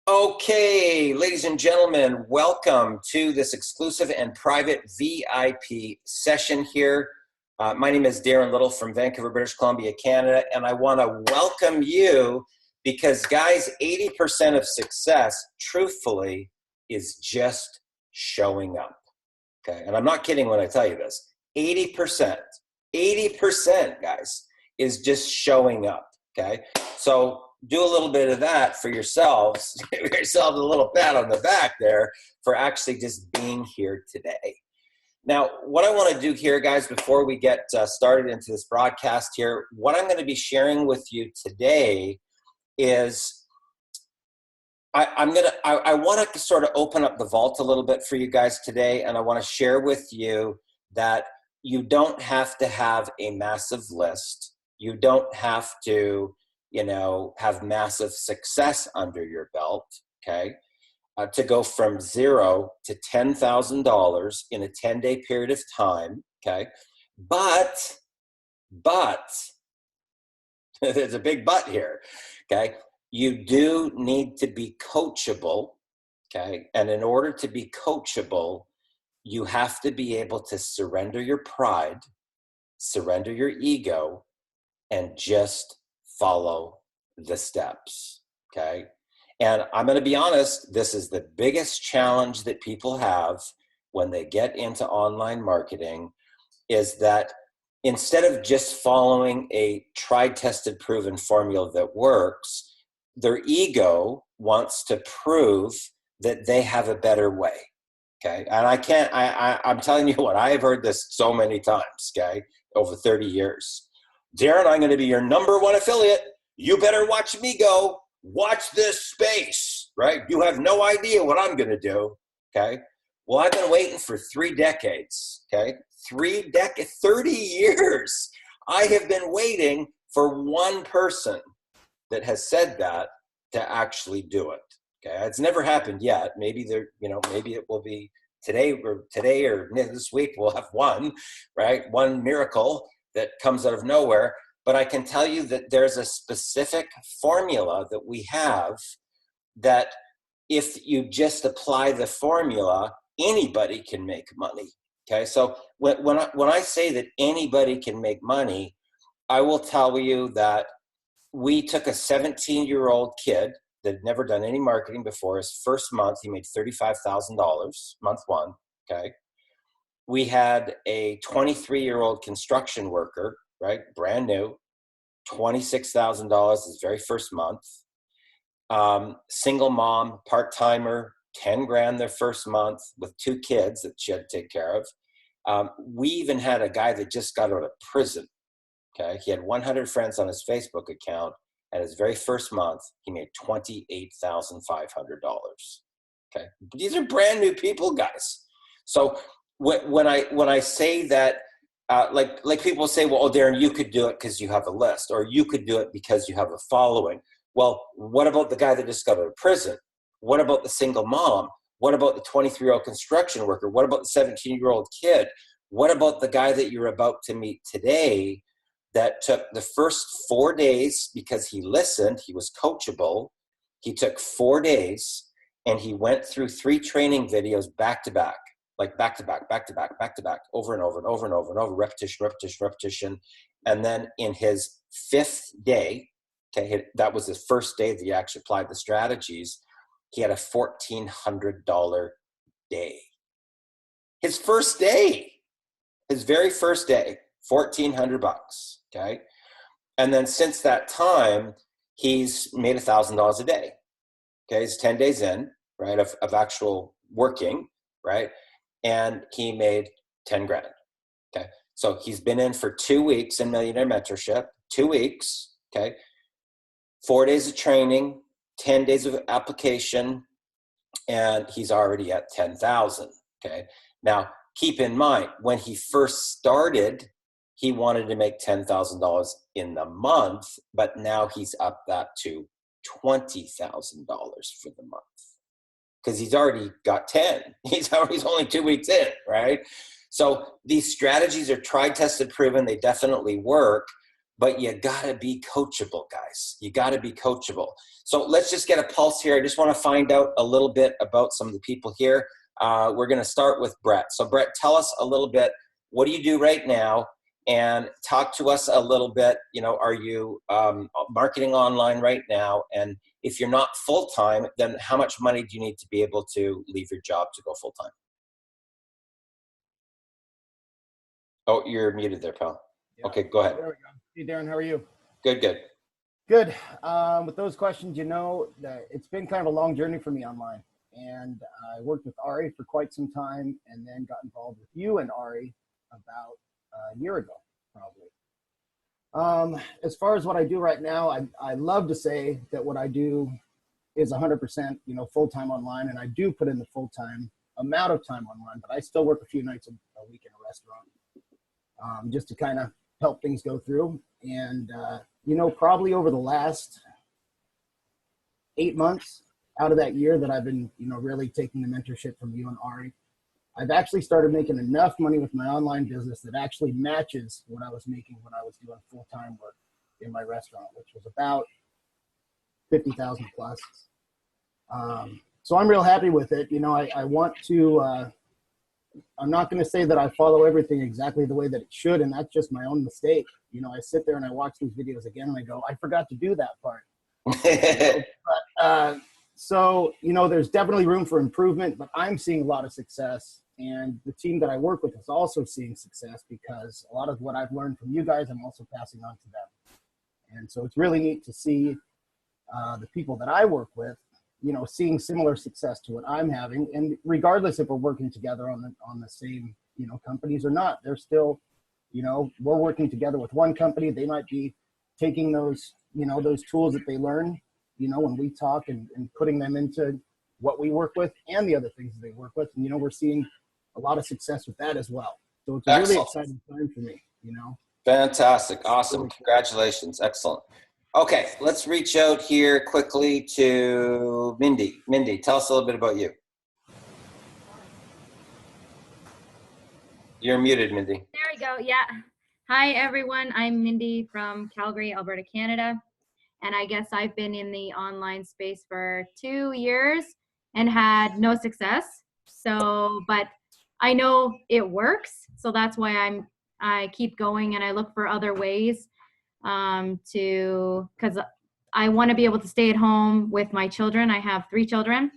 Okay, ladies and gentlemen, welcome to this exclusive and private VIP session here. My name is Darren Little from Vancouver, British Columbia, Canada, and I want to welcome you because, guys, 80% of success, truthfully, is just showing up. Okay, and I'm not kidding when I tell you this. 80%, guys, is just showing up. Okay, so do a little bit of that for yourselves. Give yourselves a little pat on the back there for actually just being here today. Now, what I want to do here, guys, before we get started into this broadcast here, what I'm going to be sharing with you today is I want to sort of open up the vault a little bit for you guys today, and I want to share with you that you don't have to have a massive list. You don't have to have massive success under your belt, okay, to go from $0 to $10,000 in a 10-day period of time, okay? But, there's a big but here, okay? You do need to be coachable, okay? And in order to be coachable, you have to be able to surrender your pride, surrender your ego, and just follow the steps, okay? And I'm going to be honest, this is the biggest challenge that people have when they get into online marketing, is that instead of just following a tried, tested, proven formula that works, their ego wants to prove that they have a better way, okay? And I'm telling you what, I have heard this so many times, okay, over 30 years. Darren, I'm going to be your #1 affiliate. You better watch me go. Watch this space, right? You have no idea what I'm going to do, okay? Well, I've been waiting for 3 decades, okay? 30 years. I have been waiting for one person that has said that to actually do it, okay? It's never happened yet. Maybe maybe it will be today or this week we'll have one, right? One miracle that comes out of nowhere. But I can tell you that there's a specific formula that we have that if you just apply the formula, anybody can make money, okay? So when I say that anybody can make money, I will tell you that we took a 17-year-old kid that had never done any marketing before. His first month, he made $35,000, month one, okay? We had a 23-year-old construction worker, right, brand new, $26,000 his very first month. Single mom, part-timer, 10 grand their first month with 2 kids that she had to take care of. We even had a guy that just got out of prison, okay? He had 100 friends on his Facebook account, and his very first month, he made $28,500, okay? These are brand new people, guys. So when I say that, like people say, well, oh, Darren, you could do it because you have a list, or you could do it because you have a following. Well, what about the guy that just got out of prison? What about the single mom? What about the 23-year-old construction worker? What about the 17-year-old kid? What about the guy that you're about to meet today that took the first 4 days because he listened, he was coachable. He took 4 days and he went through 3 training videos back to back. Like back to back, over and over, repetition. And then in his 5th day, okay, that was his first day that he actually applied the strategies, he had a $1,400 day. His first day, his very first day, $1,400, okay? And then since that time, he's made $1,000 a day, okay? He's 10 days in, right, of actual working, right? And he made 10 grand, okay? So he's been in for 2 weeks in Millionaire Mentorship, 2 weeks, okay? 4 days of training, 10 days of application, and he's already at 10,000, okay? Now, keep in mind, when he first started, he wanted to make $10,000 in the month, but now he's up that to $20,000 for the month, because he's already got 10. He's only 2 weeks in, right? So these strategies are tried, tested, proven. They definitely work. but you gotta be coachable, guys. You gotta be coachable. So let's just get a pulse here. I just wanna find out a little bit about some of the people here. We're gonna start with Brett. So Brett, tell us a little bit, what do you do right now? And talk to us a little bit, are you marketing online right now? And if you're not full-time, then how much money do you need to be able to leave your job to go full-time? Oh, you're muted there, pal. Yeah. Okay, go ahead. There we go. Hey, Darren, how are you? Good, good. Good. With those questions, that it's been kind of a long journey for me online. And I worked with Ari for quite some time and then got involved with you and Ari about a year ago, probably. As far as what I do right now, I love to say that what I do is 100%, full-time online. And I do put in the full-time amount of time online, but I still work a few nights a week in a restaurant just to kind of help things go through. And, probably over the last 8 months out of that year that I've been, really taking the mentorship from you and Ari, I've actually started making enough money with my online business that actually matches what I was making when I was doing full-time work in my restaurant, which was about 50,000 plus. So I'm real happy with it. I want to, I'm not going to say that I follow everything exactly the way that it should, and that's just my own mistake. I sit there and I watch these videos again and I go, I forgot to do that part. So, there's definitely room for improvement, but I'm seeing a lot of success. And the team that I work with is also seeing success because a lot of what I've learned from you guys, I'm also passing on to them. And so it's really neat to see the people that I work with, seeing similar success to what I'm having. And regardless if we're working together on the same, companies or not, they're still, we're working together with one company. They might be taking those, those tools that they learn, when we talk and putting them into what we work with and the other things that they work with. And, we're seeing a lot of success with that as well. So it's a really exciting time for me, Fantastic. Awesome. Congratulations. Excellent. Okay, let's reach out here quickly to Mindy. Mindy, tell us a little bit about you. You're muted, Mindy. There we go. Yeah. Hi, everyone. I'm Mindy from Calgary, Alberta, Canada. And I guess I've been in the online space for 2 years and had no success. So, but I know it works. So that's why I keep going and I look for other ways because I want to be able to stay at home with my children. I have 3 children,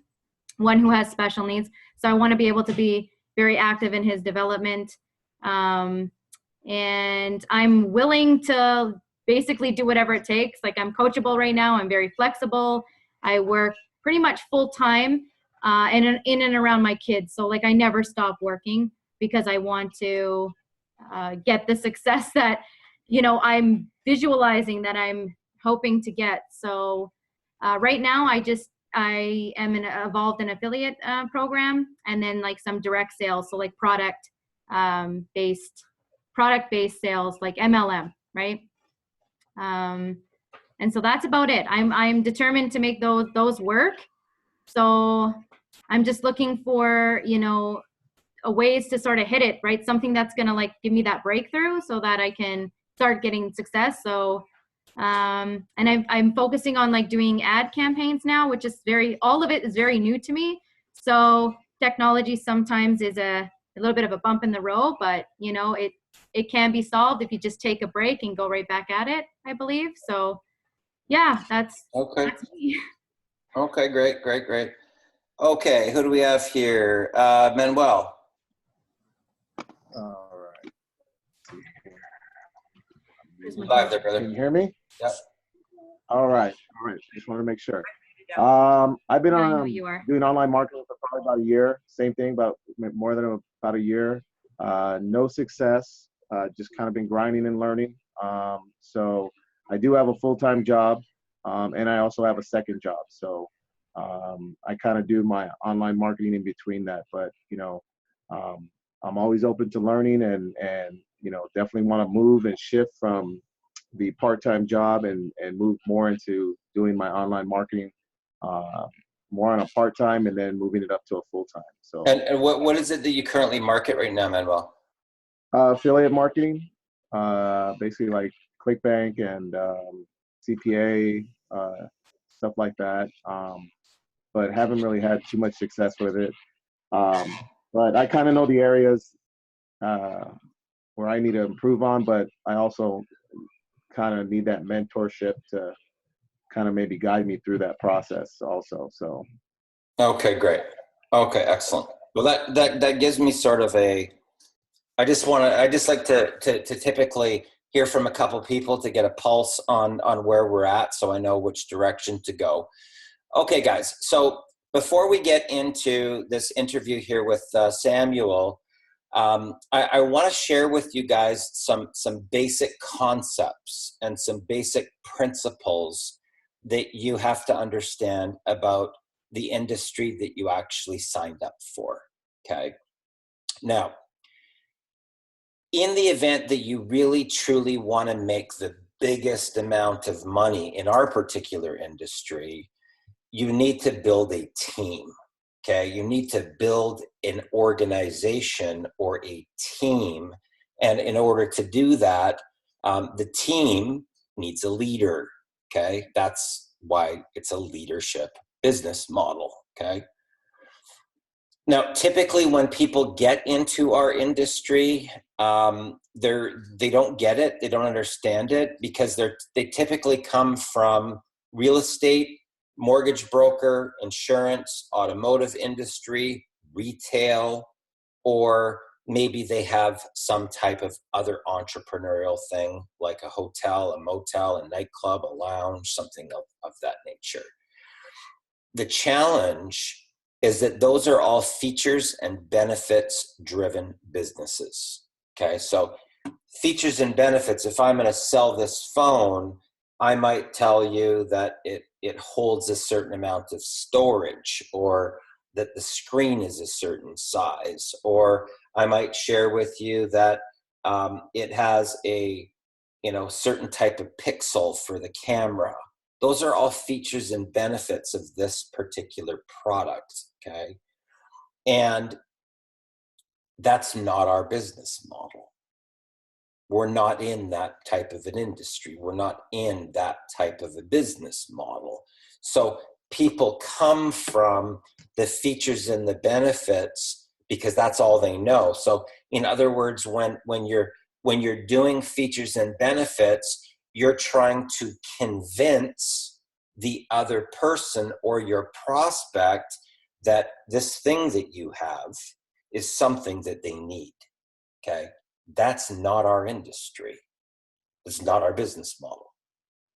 one who has special needs. So I want to be able to be very active in his development. And I'm willing to basically do whatever it takes. Like I'm coachable right now. I'm very flexible. I work pretty much full time and in and around my kids. So like I never stop working because I want to get the success that, I'm visualizing that I'm hoping to get. So right now I am involved in an affiliate program and then like some direct sales. So like product based sales like MLM, right? And so that's about it. I'm determined to make those work. So I'm just looking for, ways to sort of hit it, right? Something that's going to like give me that breakthrough so that I can start getting success. So, and I'm focusing on like doing ad campaigns now, which is all of it is very new to me. So technology sometimes is a little bit of a bump in the road, but it can be solved if you just take a break and go right back at it, I believe. So yeah, that's me. Okay, great. Okay, who do we have here? Manuel. All right. Live there, brother. Can you hear me? Yep. All right. Just want to make sure. I've been doing online marketing for probably about a year. Same thing, about more than about a year. No success. Just kind of been grinding and learning. So I do have a full-time job, and I also have a second job. So I kind of do my online marketing in between that. But I'm always open to learning, and definitely want to move and shift from the part-time job and move more into doing my online marketing more on a part-time and then moving it up to a full-time. So and what is it that you currently market right now, Manuel? Affiliate marketing, basically like ClickBank and CPA, stuff like that, but haven't really had too much success with it. But I kind of know the areas where I need to improve on, but I also kind of need that mentorship to kind of maybe guide me through that process also. So. Okay, great. Okay, excellent. Well, that gives me sort of a, I just like to typically hear from a couple people to get a pulse on where we're at, so I know which direction to go. Okay, guys. So before we get into this interview here with Samuel, I want to share with you guys some basic concepts and some basic principles that you have to understand about the industry that you actually signed up for. Okay. Now, in the event that you really truly want to make the biggest amount of money in our particular industry, you need to build a team. Okay, you need to build an organization or a team. And in order to do that, the team needs a leader. Okay, that's why it's a leadership business model. Okay. Now, typically when people get into our industry, they don't get it. They don't understand it because they typically come from real estate, mortgage broker, insurance, automotive industry, retail, or maybe they have some type of other entrepreneurial thing like a hotel, a motel, a nightclub, a lounge, something of that nature. The challenge is that those are all features and benefits driven businesses. Okay, so features and benefits, if I'm going to sell this phone, I might tell you that it holds a certain amount of storage, or that the screen is a certain size, or I might share with you that it has a certain type of pixel for the camera. Those are all features and benefits of this particular product, okay? And that's not our business model. We're not in that type of an industry. We're not in that type of a business model. So people come from the features and the benefits because that's all they know. So in other words, when you're doing features and benefits, you're trying to convince the other person or your prospect that this thing that you have is something that they need, okay? That's not our industry. It's not our business model,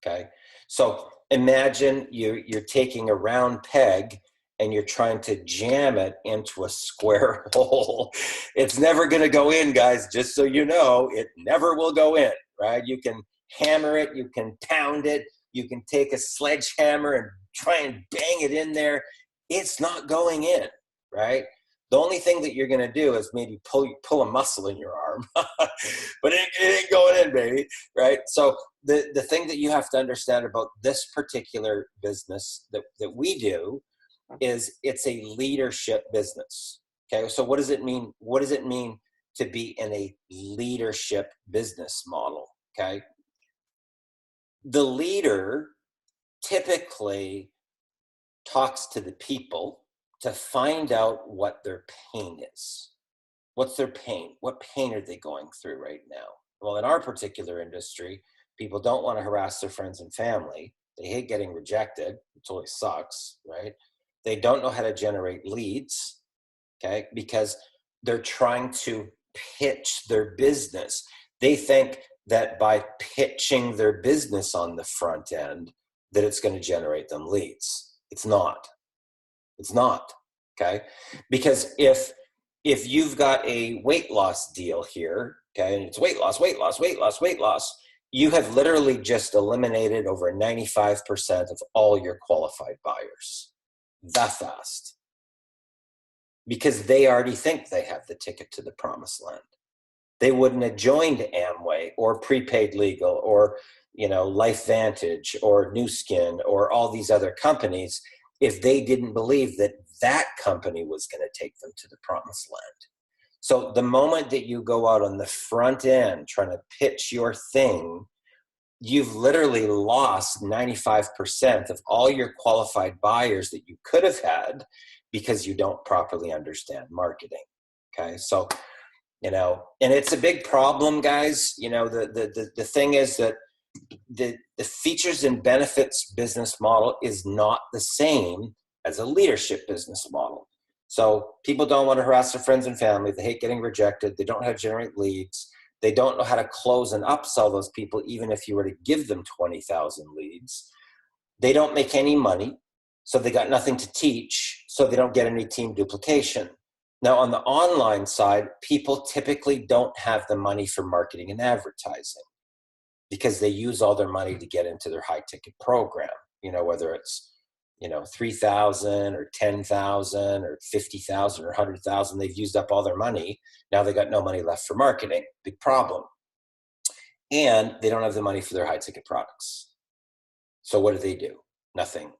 okay? So imagine you're taking a round peg and you're trying to jam it into a square hole. It's never going to go in, guys, just so you know. It never will go in, right? You can hammer it, you can pound it, you can take a sledgehammer and try and bang it in there. It's not going in, right? The only thing that you're going to do is maybe pull a muscle in your arm, but it ain't going in, baby, right? So the thing that you have to understand about this particular business that we do is it's a leadership business. Okay, so what does it mean? What does it mean to be in a leadership business model? Okay, the leader typically talks to the people to find out what their pain is. What's their pain? What pain are they going through right now? Well, in our particular industry, people don't want to harass their friends and family. They hate getting rejected. It totally sucks, right? They don't know how to generate leads, okay, because they're trying to pitch their business. They think that by pitching their business on the front end, that it's going to generate them leads. It's not. It's not, okay? Because if you've got a weight loss deal here, okay, and it's weight loss, you have literally just eliminated over 95% of all your qualified buyers that fast, because they already think they have the ticket to the promised land. They wouldn't have joined Amway or Prepaid Legal or Life Vantage or New Skin or all these other companies if they didn't believe that that company was going to take them to the promised land. So the moment that you go out on the front end trying to pitch your thing, you've literally lost 95% of all your qualified buyers that you could have had because you don't properly understand marketing. Okay. So, you know, and it's a big problem, guys. You know, the thing is that the features and benefits business model is not the same as a leadership business model. So people don't want to harass their friends and family. They hate getting rejected. They don't know how to generate leads. They don't know how to close and upsell those people, even if you were to give them 20,000 leads. They don't make any money, so they got nothing to teach, so they don't get any team duplication. Now, on the online side, people typically don't have the money for marketing and advertising because they use all their money to get into their high-ticket program, you know, whether it's, you know, 3,000 or 10,000 or 50,000 or 100,000. They've used up all their money. Now they got no money left for marketing. Big problem. And they don't have the money for their high-ticket products. So what do? Nothing.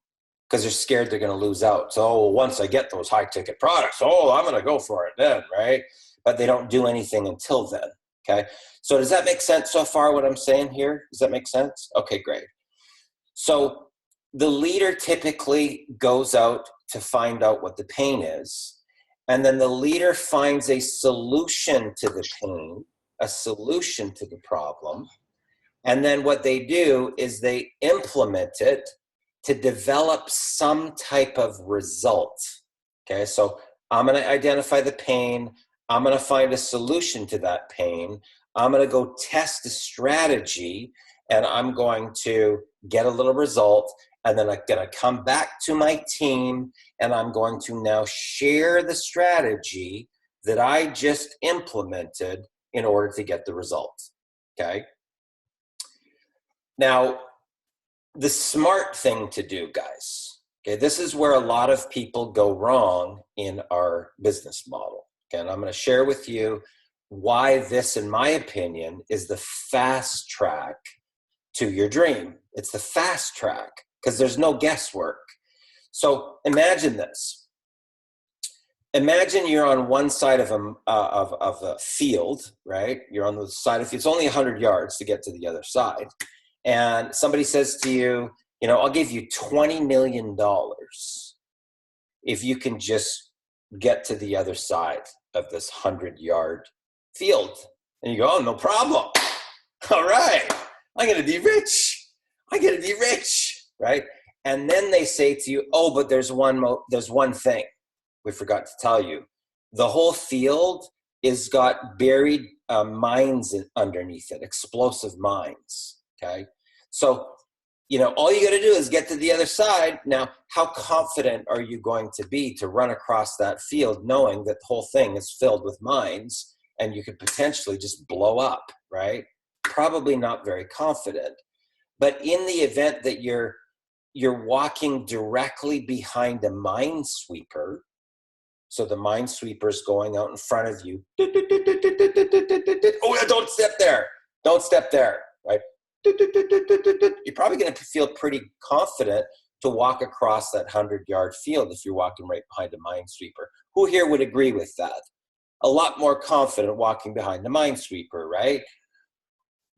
Because they're scared they're going to lose out. So once I get those high-ticket products, I'm going to go for it then, right? But they don't do anything until then, okay? So does that make sense so far, what I'm saying here? Does that make sense? Okay, great. So the leader typically goes out to find out what the pain is, and then the leader finds a solution to the pain, a solution to the problem, and then what they do is they implement it to develop some type of result. Okay, so I'm going to identify the pain. I'm going to find a solution to that pain. I'm going to go test a strategy, and I'm going to get a little result. And then I'm going to come back to my team, and I'm going to now share the strategy that I just implemented in order to get the result. Okay. Now, the smart thing to do, guys, okay, this is where a lot of people go wrong in our business model. Okay, and I'm going to share with you why this, in my opinion, is the fast track to your dream. It's the fast track because there's no guesswork. So imagine this. Imagine you're on one side of a field, right? You're on the side of it's only 100 yards to get to the other side. And somebody says to you, you know, I'll give you $20 million if you can just get to the other side of this 100-yard field. And you go, oh, no problem. All right, I'm going to be rich. I'm going to be rich, right? And then they say to you, oh, but there's one thing we forgot to tell you. The whole field is got buried mines underneath it, explosive mines, okay? So, you know, all you got to do is get to the other side. Now, how confident are you going to be to run across that field knowing that the whole thing is filled with mines and you could potentially just blow up, right? Probably not very confident. But in the event that you're walking directly behind a minesweeper, so the minesweeper's going out in front of you. Oh, don't step there. Don't step there, right? You're probably going to feel pretty confident to walk across that 100-yard field if you're walking right behind a minesweeper. Who here would agree with that? A lot more confident walking behind the minesweeper, right?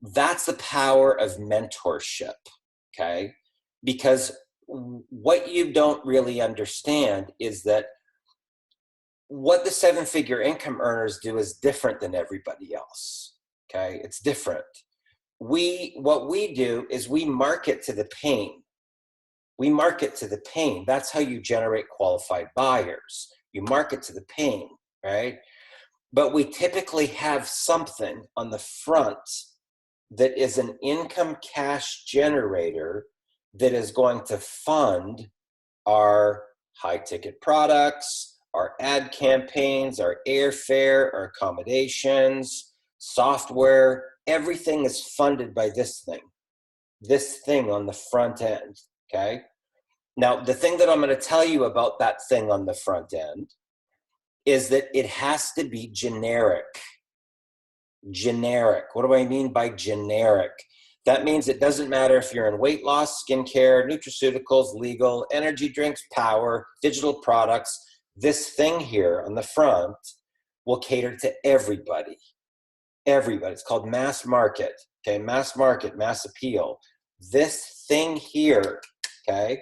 That's the power of mentorship, okay? Because what you don't really understand is that what the seven-figure income earners do is different than everybody else, okay? It's different. What we do is we market to the pain. We market to the pain. That's how you generate qualified buyers. You market to the pain, right? But we typically have something on the front that is an income cash generator that is going to fund our high-ticket products, our ad campaigns, our airfare, our accommodations, software. Everything is funded by this thing on the front end, okay? Now, the thing that I'm going to tell you about that thing on the front end is that it has to be generic. Generic. What do I mean by generic? That means it doesn't matter if you're in weight loss, skincare, nutraceuticals, legal, energy drinks, power, digital products. This thing here on the front will cater to everybody. Everybody. It's called mass market. okay, mass market, mass appeal. This thing here, okay,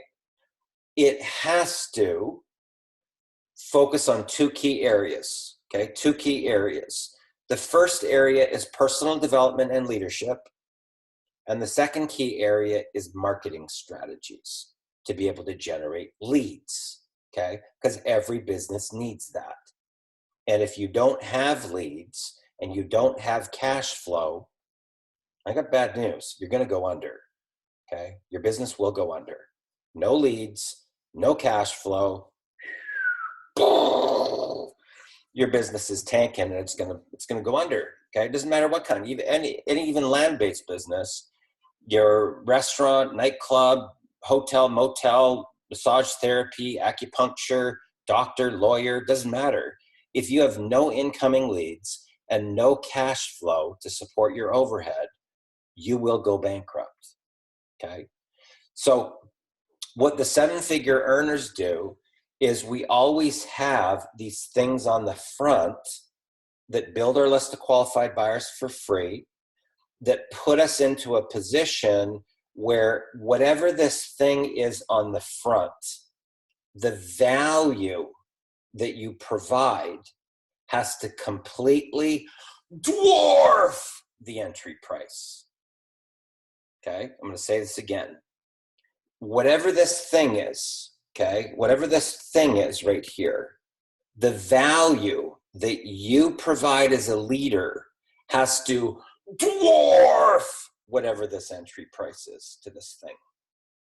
it has to focus on two key areas, okay, two key areas. The first area is personal development and leadership. And the second key area is marketing strategies to be able to generate leads, okay? Because every business needs that. And if you don't have leads and you don't have cash flow, I got bad news. You're going to go under, okay? Your business will go under. No leads, no cash flow. Your business is tanking and it's gonna go under. Okay, it doesn't matter what kind, even land-based business, your restaurant, nightclub, hotel, motel, massage therapy, acupuncture, doctor, lawyer, doesn't matter. If you have no incoming leads and no cash flow to support your overhead, you will go bankrupt. Okay, so what the 7-figure earners do is we always have these things on the front that build our list of qualified buyers for free, that put us into a position where whatever this thing is on the front, the value that you provide has to completely dwarf the entry price. Okay, I'm going to say this again. Whatever this thing is, okay, whatever this thing is right here, the value that you provide as a leader has to dwarf whatever this entry price is to this thing.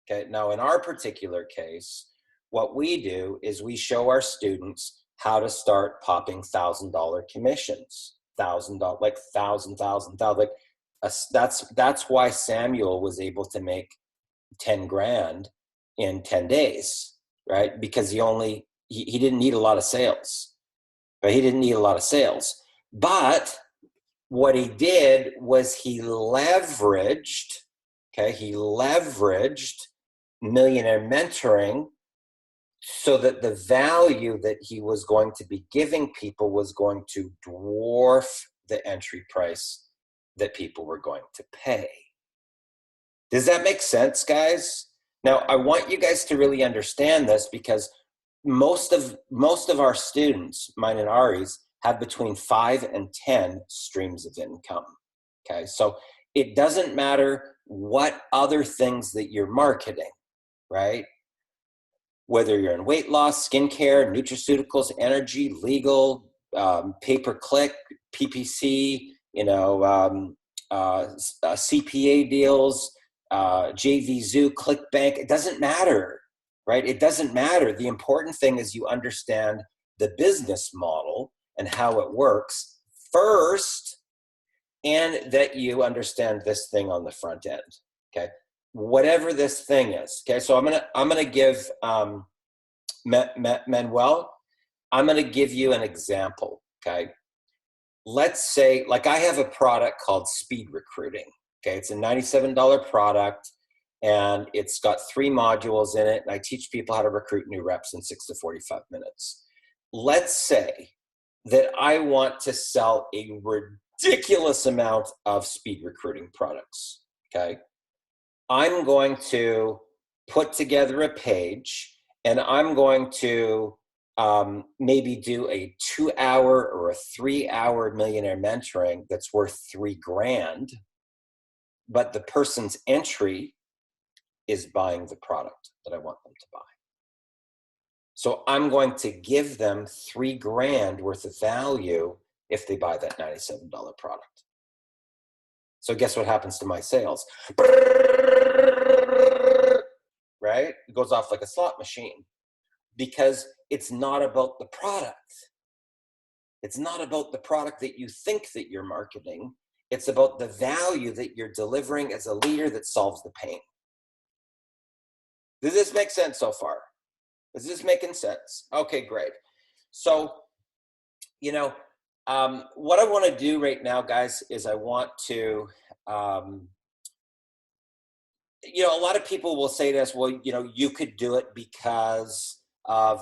Okay, now in our particular case, what we do is we show our students how to start popping $1,000 commissions, $1,000, like $1,000, like that's why Samuel was able to make 10 grand in 10 days, right? Because he didn't need a lot of sales, right? He didn't need a lot of sales. But what he did was he leveraged Millionaire Mentoring so that the value that he was going to be giving people was going to dwarf the entry price that people were going to pay. Does that make sense, guys? Now, I want you guys to really understand this because most of our students, mine and Ari's, have between 5 and 10 streams of income. Okay, so it doesn't matter what other things that you're marketing, right? Whether you're in weight loss, skincare, nutraceuticals, energy, legal, pay-per-click, PPC, CPA deals, JV Zoo, ClickBank, it doesn't matter, right? It doesn't matter. The important thing is you understand the business model and how it works first, and that you understand this thing on the front end, okay? Whatever this thing is, okay? So I'm gonna give Manuel, I'm gonna give you an example, okay? Let's say, like I have a product called Speed Recruiting. Okay, it's a $97 product, and it's got 3 modules in it, and I teach people how to recruit new reps in 6 to 45 minutes. Let's say that I want to sell a ridiculous amount of speed recruiting products, okay? I'm going to put together a page, and I'm going to maybe do a 2-hour or a 3-hour Millionaire Mentoring that's worth $3,000. But the person's entry is buying the product that I want them to buy. So I'm going to give them $3,000 worth of value if they buy that $97 product. So guess what happens to my sales? Right? It goes off like a slot machine because it's not about the product. It's not about the product that you think that you're marketing. It's about the value that you're delivering as a leader that solves the pain. Does this make sense so far? Is this making sense? Okay, great. So, what I want to do right now, guys, is I want to, a lot of people will say to us, well, you could do it because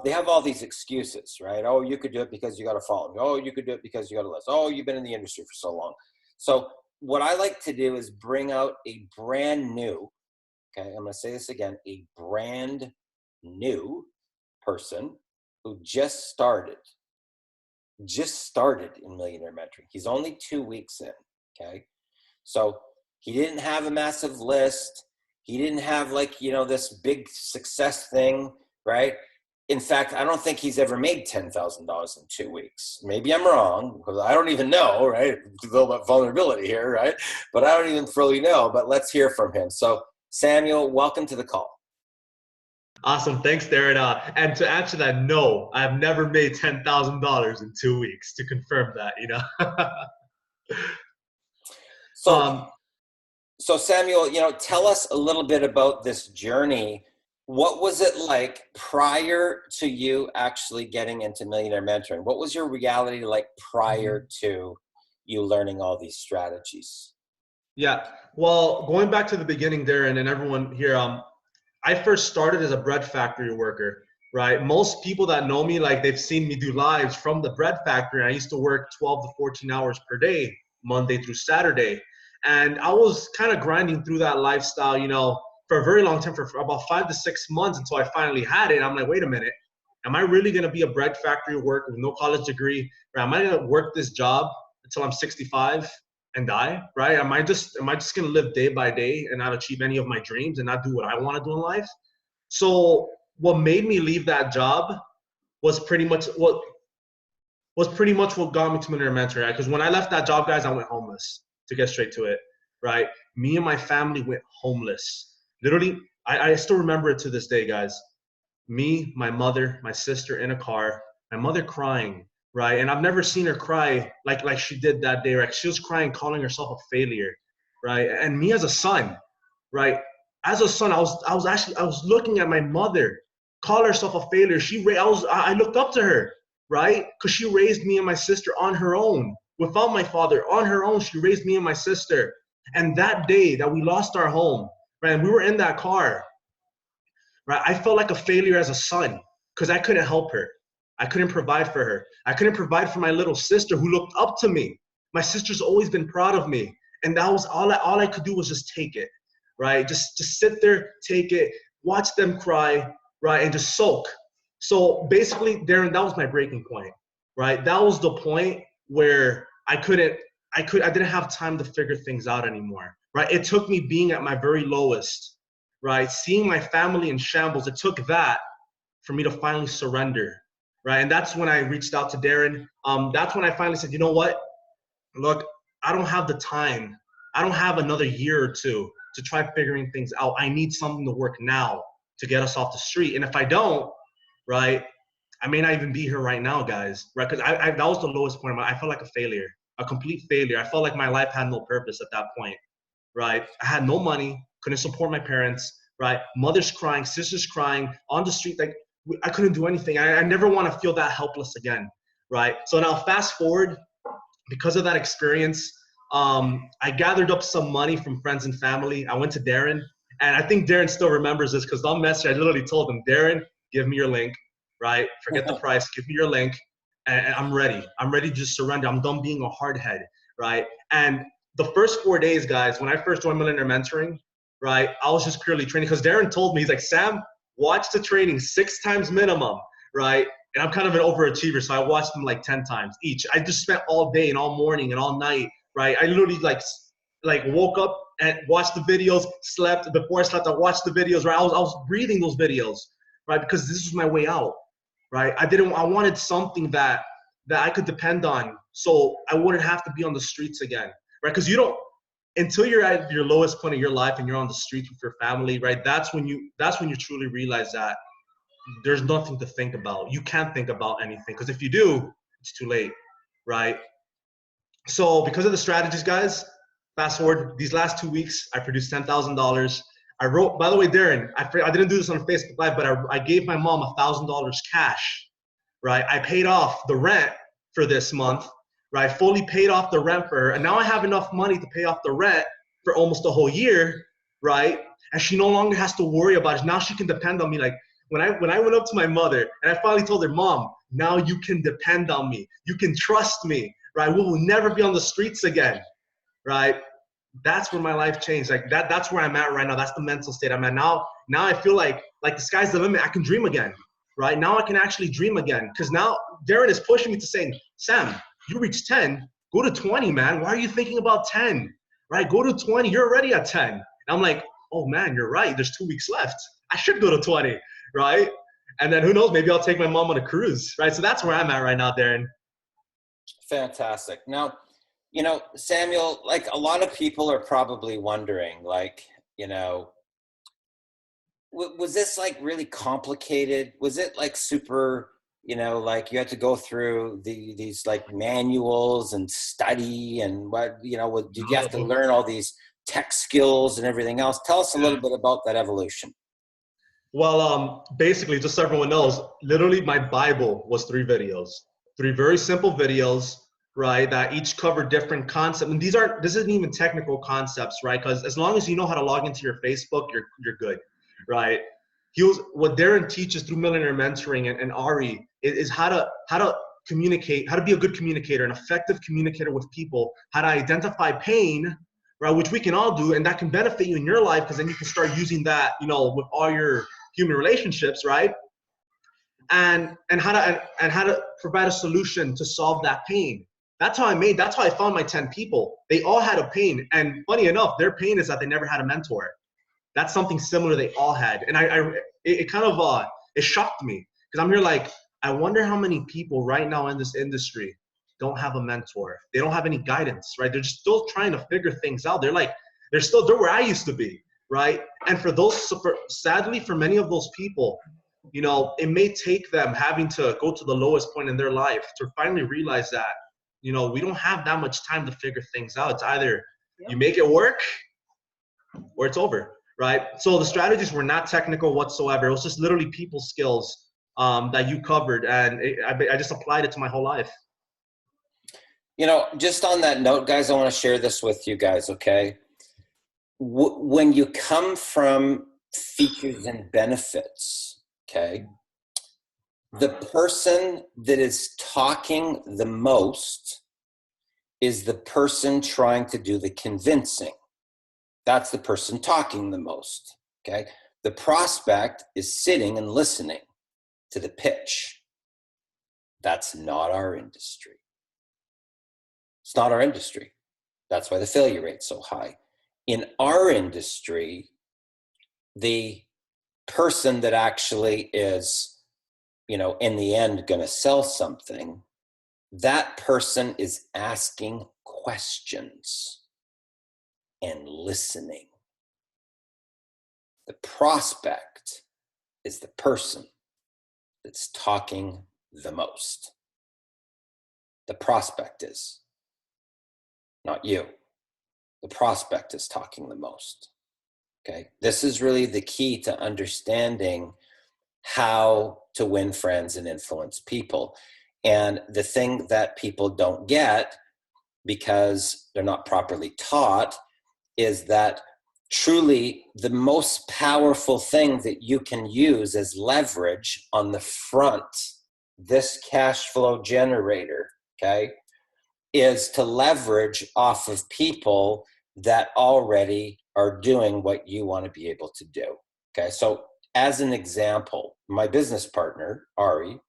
they have all these excuses, right? Oh, you could do it because you got a following. Oh, you could do it because you got a list. Oh, you've been in the industry for so long. So what I like to do is bring out a brand new, okay, I'm going to say this again, a brand new person who just started in Millionaire Mentoring. He's only 2 weeks in, okay? So he didn't have a massive list. He didn't have like, you know, this big success thing, right? In fact, I don't think he's ever made $10,000 in 2 weeks. Maybe I'm wrong, because I don't even know, right? A little bit of vulnerability here, right? But I don't even fully know, but let's hear from him. So Samuel, welcome to the call. Awesome. Thanks, Darren. And to answer that, no, I've never made $10,000 in 2 weeks, to confirm that, you know. So Samuel, you know, tell us a little bit about this journey. What was it like prior to you actually getting into Millionaire Mentoring? What was your reality like prior to you learning all these strategies? Yeah. Well, going back to the beginning, Darren, and everyone here, I first started as a bread factory worker, right? Most people that know me, like they've seen me do lives from the bread factory. I used to work 12 to 14 hours per day, Monday through Saturday. And I was kind of grinding through that lifestyle, you know, for a very long time, for about 5 to 6 months until I finally had it. I'm like, wait a minute, am I really going to be a bread factory worker with no college degree? Or am I going to work this job until I'm 65 and die, right? Am I just going to live day by day and not achieve any of my dreams and not do what I want to do in life? So what made me leave that job was pretty much what got me to Millionaire Mentoring, right? Because when I left that job, guys, I went homeless, to get straight to it, right? Me and my family went homeless. Literally, I still remember it to this day, guys. Me, my mother, my sister in a car, my mother crying, right? And I've never seen her cry like she did that day, right? She was crying, calling herself a failure, right? And me as a son, right? As a son, I was looking at my mother call herself a failure. I looked up to her, right? Because she raised me and my sister on her own. Without my father, on her own, she raised me and my sister. And that day that we lost our home, right, and we were in that car, right, I felt like a failure as a son because I couldn't help her. I couldn't provide for her. I couldn't provide for my little sister who looked up to me. My sister's always been proud of me. And that was all I could do was just take it, right? Just sit there, take it, watch them cry, right, and just soak. So basically, Darren, that was my breaking point, right? That was the point where I didn't have time to figure things out anymore, right? It took me being at my very lowest, right? Seeing my family in shambles, it took that for me to finally surrender, right? And that's when I reached out to Darren. That's when I finally said, you know what? Look, I don't have the time. I don't have another year or two to try figuring things out. I need something to work now to get us off the street. And if I don't, right, I may not even be here right now, guys, right? Because that was the lowest point. I felt like a failure, a complete failure. I felt like my life had no purpose at that point, right? I had no money, couldn't support my parents, right? Mother's crying, sister's crying on the street. Like, I couldn't do anything. I never want to feel that helpless again, right? So now fast forward, because of that experience, I gathered up some money from friends and family. I went to Darren, and I think Darren still remembers this because on message, I literally told him, Darren, give me your link, right? Forget the price, give me your link, and I'm ready. I'm ready to just surrender. I'm done being a hard head, right? And the first 4 days, guys, when I first joined Millionaire Mentoring, right, I was just purely training because Darren told me, he's like, Sam, watch the training 6 times minimum, right? And I'm kind of an overachiever, so I watched them like 10 times each. I just spent all day and all morning and all night, right? I literally like woke up and watched the videos, slept. Before I slept, I watched the videos, right? I was breathing those videos, right? Because this was my way out, right? I wanted something that I could depend on so I wouldn't have to be on the streets again, right? Because until you're at your lowest point of your life and you're on the streets with your family, right? That's when you truly realize that there's nothing to think about. You can't think about anything because if you do, it's too late, right? So because of the strategies, guys, fast forward these last 2 weeks, I produced $10,000. I wrote, by the way, Darren, I didn't do this on Facebook Live, but I gave my mom $1,000 cash, right? I paid off the rent for this month, right? Fully paid off the rent for her. And now I have enough money to pay off the rent for almost a whole year, right? And she no longer has to worry about it. Now she can depend on me. Like when I went up to my mother and I finally told her, Mom, now you can depend on me. You can trust me, right? We will never be on the streets again, right? That's where my life changed. Like that's where I'm at right now. That's the mental state I'm at now. Now I feel like the sky's the limit. I can dream again, right? Now I can actually dream again. Because now Darren is pushing me to saying, Sam, you reached 10, go to 20, man. Why are you thinking about 10? Right? Go to 20. You're already at 10. And I'm like, oh man, you're right. There's 2 weeks left. I should go to 20, right? And then who knows, maybe I'll take my mom on a cruise, right? So that's where I'm at right now, Darren. Fantastic. Now, you know, Samuel, like a lot of people are probably wondering, like, you know, was this like really complicated? Was it like super, you know, like you had to go through these like manuals and study and what, you know, did you have to learn all these tech skills and everything else? Tell us a little bit about that evolution. Well, basically, just so everyone knows, literally my Bible was 3 videos, 3 very simple videos, right? That each cover different concepts. And this isn't even technical concepts, right? Because as long as you know how to log into your Facebook, you're good, right? What Darren teaches through Millionaire Mentoring and Ari is how to communicate, how to be a good communicator, an effective communicator with people, how to identify pain, right? Which we can all do, and that can benefit you in your life because then you can start using that, you know, with all your human relationships, right? And how to provide a solution to solve that pain. That's how I found my 10 people. They all had a pain, and funny enough, their pain is that they never had a mentor. That's something similar they all had, and it kind of it shocked me because I'm here like, I wonder how many people right now in this industry don't have a mentor. They don't have any guidance, right? They're just still trying to figure things out. They're where I used to be, right? And sadly, for many of those people, you know, it may take them having to go to the lowest point in their life to finally realize that, you know, we don't have that much time to figure things out. It's either you make it work or it's over, right? So the strategies were not technical whatsoever. It was just literally people skills that you covered, and I just applied it to my whole life. You know, just on that note, guys, I want to share this with you guys, okay? When you come from features and benefits, okay, the person that is talking the most is the person trying to do the convincing. That's the person talking the most, okay? The prospect is sitting and listening to the pitch. That's not our industry. It's not our industry. That's why the failure rate's so high. In our industry, the person that actually is, you know, in the end going to sell something, that person is asking questions and listening. The prospect is the person that's talking the most. The prospect is, not you. The prospect is talking the most. Okay, this is really the key to understanding how to win friends and influence people. And the thing that people don't get, because they're not properly taught, is that truly the most powerful thing that you can use as leverage on the front, this cash flow generator, okay, is to leverage off of people that already are doing what you want to be able to do. Okay, so as an example, my business partner, Ari,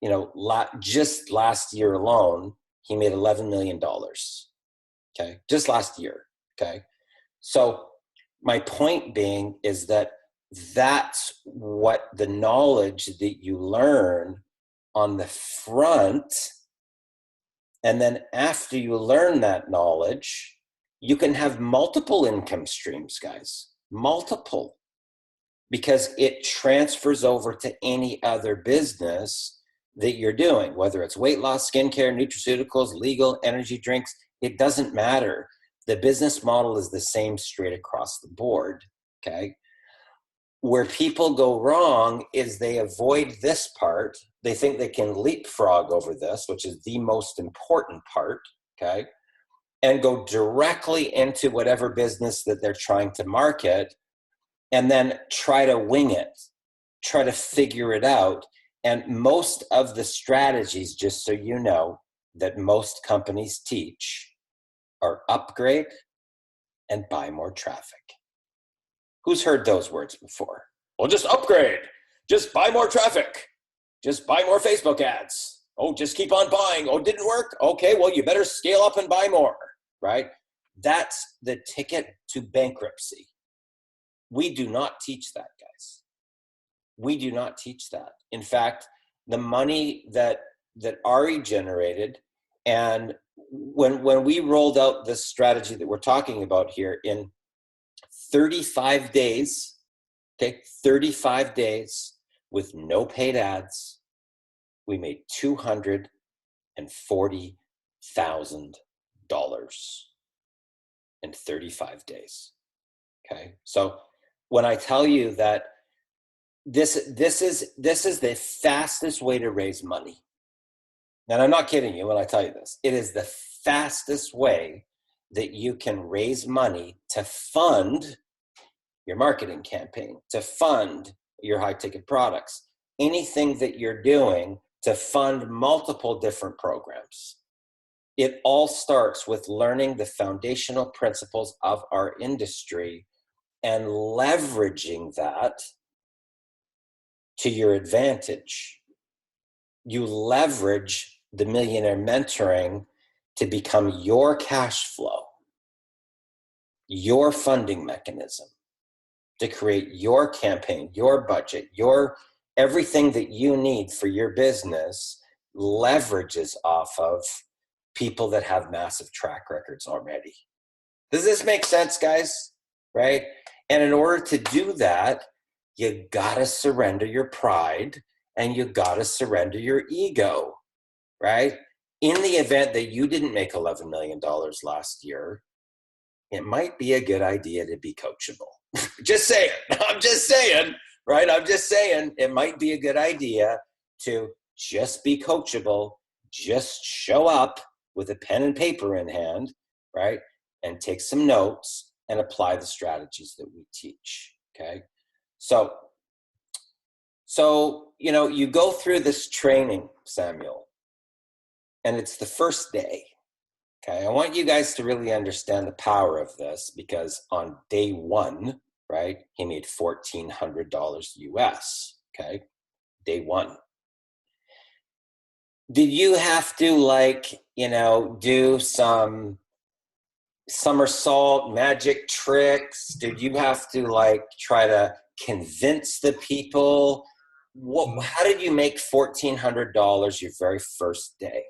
you know, just last year alone, he made $11 million. Okay, just last year. Okay, so my point being is that that's what the knowledge that you learn on the front. And then after you learn that knowledge, you can have multiple income streams, guys, multiple, because it transfers over to any other business that you're doing, whether it's weight loss, skincare, nutraceuticals, legal, energy drinks, it doesn't matter. The business model is the same straight across the board, okay? Where people go wrong is they avoid this part. They think they can leapfrog over this, which is the most important part, okay? And go directly into whatever business that they're trying to market and then try to wing it, try to figure it out. And most of the strategies, just so you know, that most companies teach are upgrade and buy more traffic. Who's heard those words before? Well, just upgrade, just buy more traffic, just buy more Facebook ads. Oh, just keep on buying. Oh, didn't work? Okay, well, you better scale up and buy more, right? That's the ticket to bankruptcy. We do not teach that, guys. We do not teach that. In fact, the money that Ari generated, and when we rolled out this strategy that we're talking about here in 35 days, okay, 35 days with no paid ads, we made $240,000 in 35 days. Okay, so when I tell you that this is the fastest way to raise money, and I'm not kidding you when I tell you this, it is the fastest way that you can raise money to fund your marketing campaign, to fund your high ticket products, anything that you're doing to fund multiple different programs. It all starts with learning the foundational principles of our industry and leveraging that to your advantage. You leverage the Millionaire Mentoring to become your cash flow, your funding mechanism, to create your campaign, your budget, your everything that you need for your business leverages off of people that have massive track records already. Does this make sense, guys? Right? And in order to do that, you gotta surrender your pride and you gotta surrender your ego, right? In the event that you didn't make $11 million last year, it might be a good idea to be coachable. Just saying. I'm just saying, right? I'm just saying it might be a good idea to just be coachable, just show up with a pen and paper in hand, right? And take some notes and apply the strategies that we teach, okay? So, you know, you go through this training, Samuel, and it's the first day, okay? I want you guys to really understand the power of this because on day one, right, he made $1,400 US, okay? Day one. Did you have to, like, you know, do some somersault magic tricks? Did you have to, like, try to convince the people? How did you make $1,400 your very first day?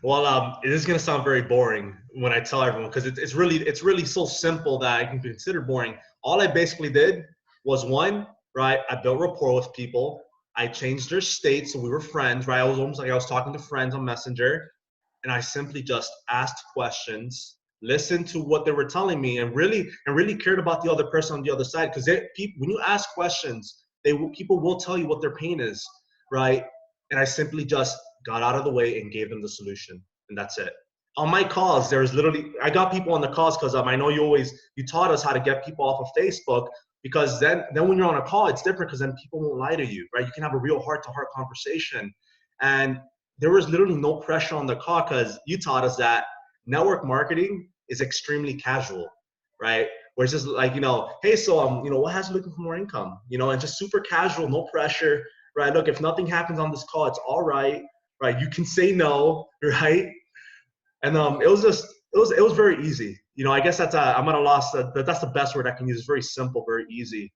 Well, it is going to sound very boring when I tell everyone because it's really so simple that I can consider boring. All I basically did was one, right? I built rapport with people. I changed their state so we were friends, right? I was almost like I was talking to friends on Messenger, and I simply just asked questions, listened to what they were telling me, and really cared about the other person on the other side. Because when you ask questions, people will tell you what their pain is, right? And I simply just got out of the way and gave them the solution, and that's it. On my calls, I got people on the calls because I know you taught us how to get people off of Facebook, because then when you're on a call, it's different because then people won't lie to you, right? You can have a real heart-to-heart conversation. And there was literally no pressure on the call because you taught us that network marketing is extremely casual, right? Where it's just like, you know, hey, so, you know, what has you looking for more income? You know, and just super casual, no pressure, right? Look, if nothing happens on this call, it's all right, right? You can say no, right? And it was very easy. You know, I guess I'm at a loss. That's the best word I can use. It's very simple, very easy.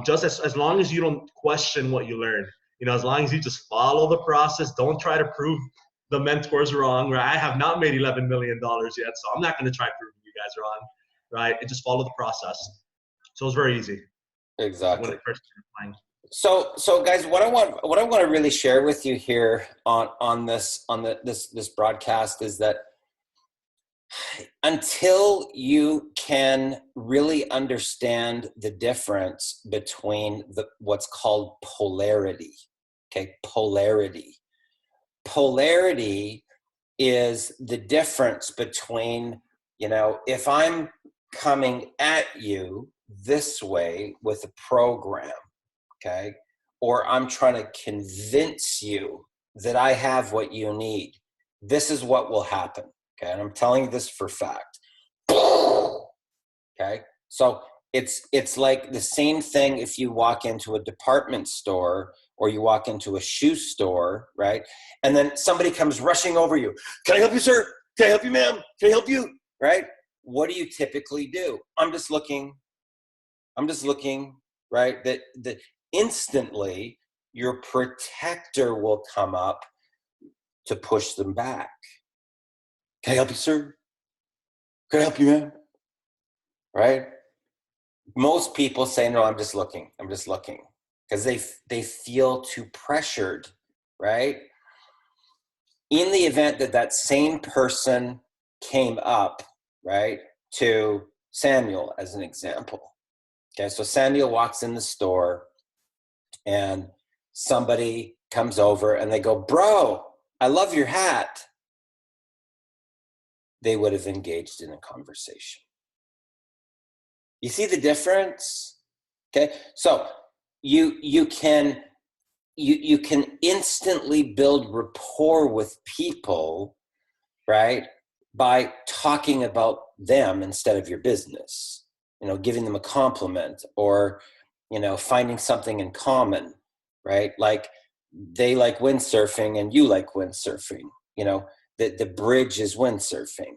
Just as long as you don't question what you learn, you know, as long as you just follow the process, don't try to prove the mentors wrong, right? I have not made $11 million yet, so I'm not going to try proving you guys wrong, right? And just follow the process. So it was very easy. Exactly. When I first started playing. So guys, what I want to really share with you here on this broadcast is that until you can really understand the difference between what's called polarity, okay? Polarity is the difference between, you know, if I'm coming at you this way with a program, okay, or I'm trying to convince you that I have what you need, this is what will happen. Okay, and I'm telling you this for fact. Okay, so it's like the same thing if you walk into a department store or you walk into a shoe store, right? And then somebody comes rushing over you. Can I help you, sir? Can I help you, ma'am? Can I help you? Right? What do you typically do? I'm just looking, right? That instantly your protector will come up to push them back. Can I help you, sir? Can I help you, ma'am? Right? Most people say, no, I'm just looking, because they feel too pressured, right? In the event that that same person came up, right, to Samuel as an example. Okay, so Samuel walks in the store and somebody comes over and they go, bro, I love your hat. They would have engaged in a conversation. You see the difference? Okay, so you can instantly build rapport with people, right, by talking about them instead of your business. Giving them a compliment, or finding something in common, right? Like they like windsurfing and you like windsurfing. The bridge is windsurfing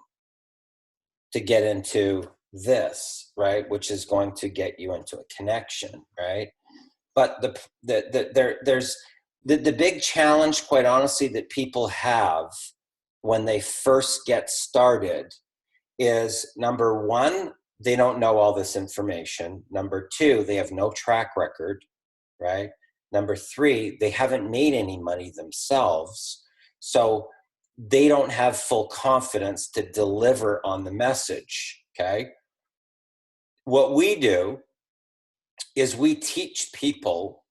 to get into this, right? Which is going to get you into a connection, right? But there's the big challenge, quite honestly, that people have when they first get started is, number one, they don't know all this information. Number two, they have no track record, right? Number three, they haven't made any money themselves. So they don't have full confidence to deliver on the message, okay? What we do is we teach people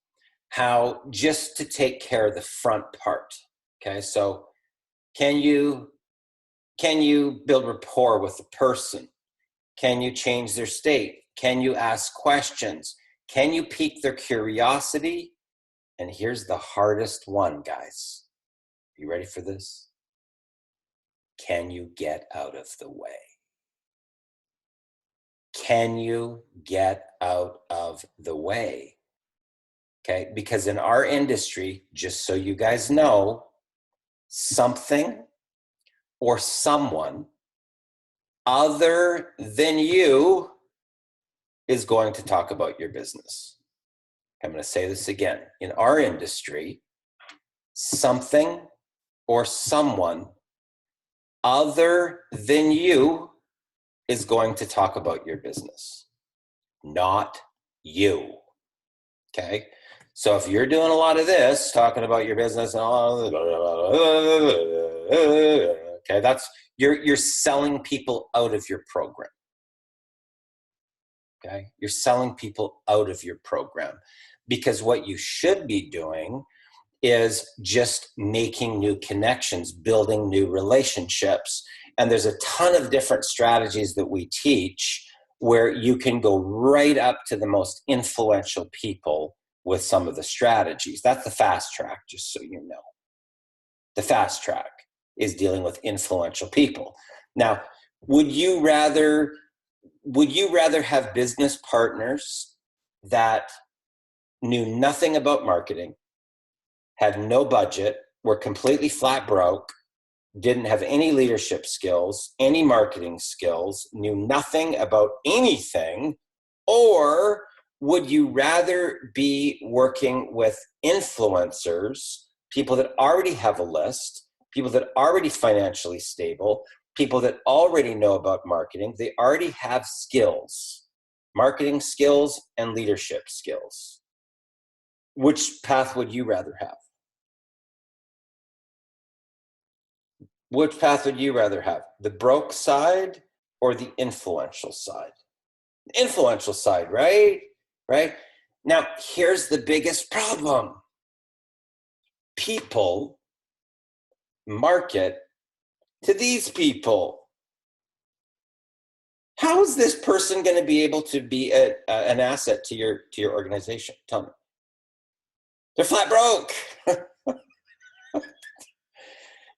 how just to take care of the front part, okay? So can you build rapport with the person? Can you change their state? Can you ask questions? Can you pique their curiosity? And here's the hardest one, guys. You ready for this? Can you get out of the way? Can you get out of the way? Okay, because in our industry, just so you guys know, something or someone other than you is going to talk about your business. I'm going to say this again. In our industry, something or someone other than you is going to talk about your business, not you. Okay? So if you're doing a lot of this, talking about your business, okay, that's you're selling people out of your program. Okay? You're selling people out of your program, because what you should be doing is just making new connections, building new relationships. And there's a ton of different strategies that we teach where you can go right up to the most influential people with some of the strategies. That's the fast track, just so you know. The fast track is dealing with influential people. Now, would you rather have business partners that knew nothing about marketing, had no budget, were completely flat broke, didn't have any leadership skills, any marketing skills, knew nothing about anything? Or would you rather be working with influencers, people that already have a list, people that are already financially stable, people that already know about marketing, they already have skills, marketing skills and leadership skills? Which path would you rather have? Which path would you rather have? The broke side or the influential side? The influential side, right? Right? Now, here's the biggest problem. People market to these people. How is this person going to be able to be an asset to your organization? Tell me. They're flat broke.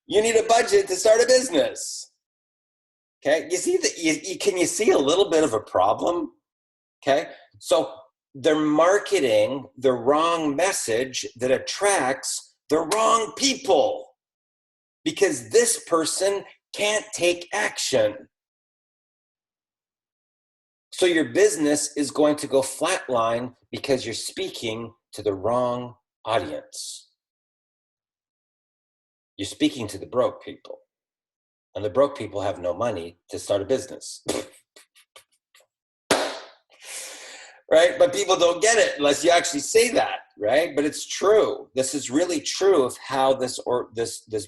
You need a budget to start a business. Okay, you see that? Can you see a little bit of a problem? Okay, so they're marketing the wrong message that attracts the wrong people because this person can't take action. So your business is going to go flatline because you're speaking to the wrong audience. You're speaking to the broke people. And the broke people have no money to start a business. Right? But people don't get it unless you actually say that, right? But it's true. This is really true of how this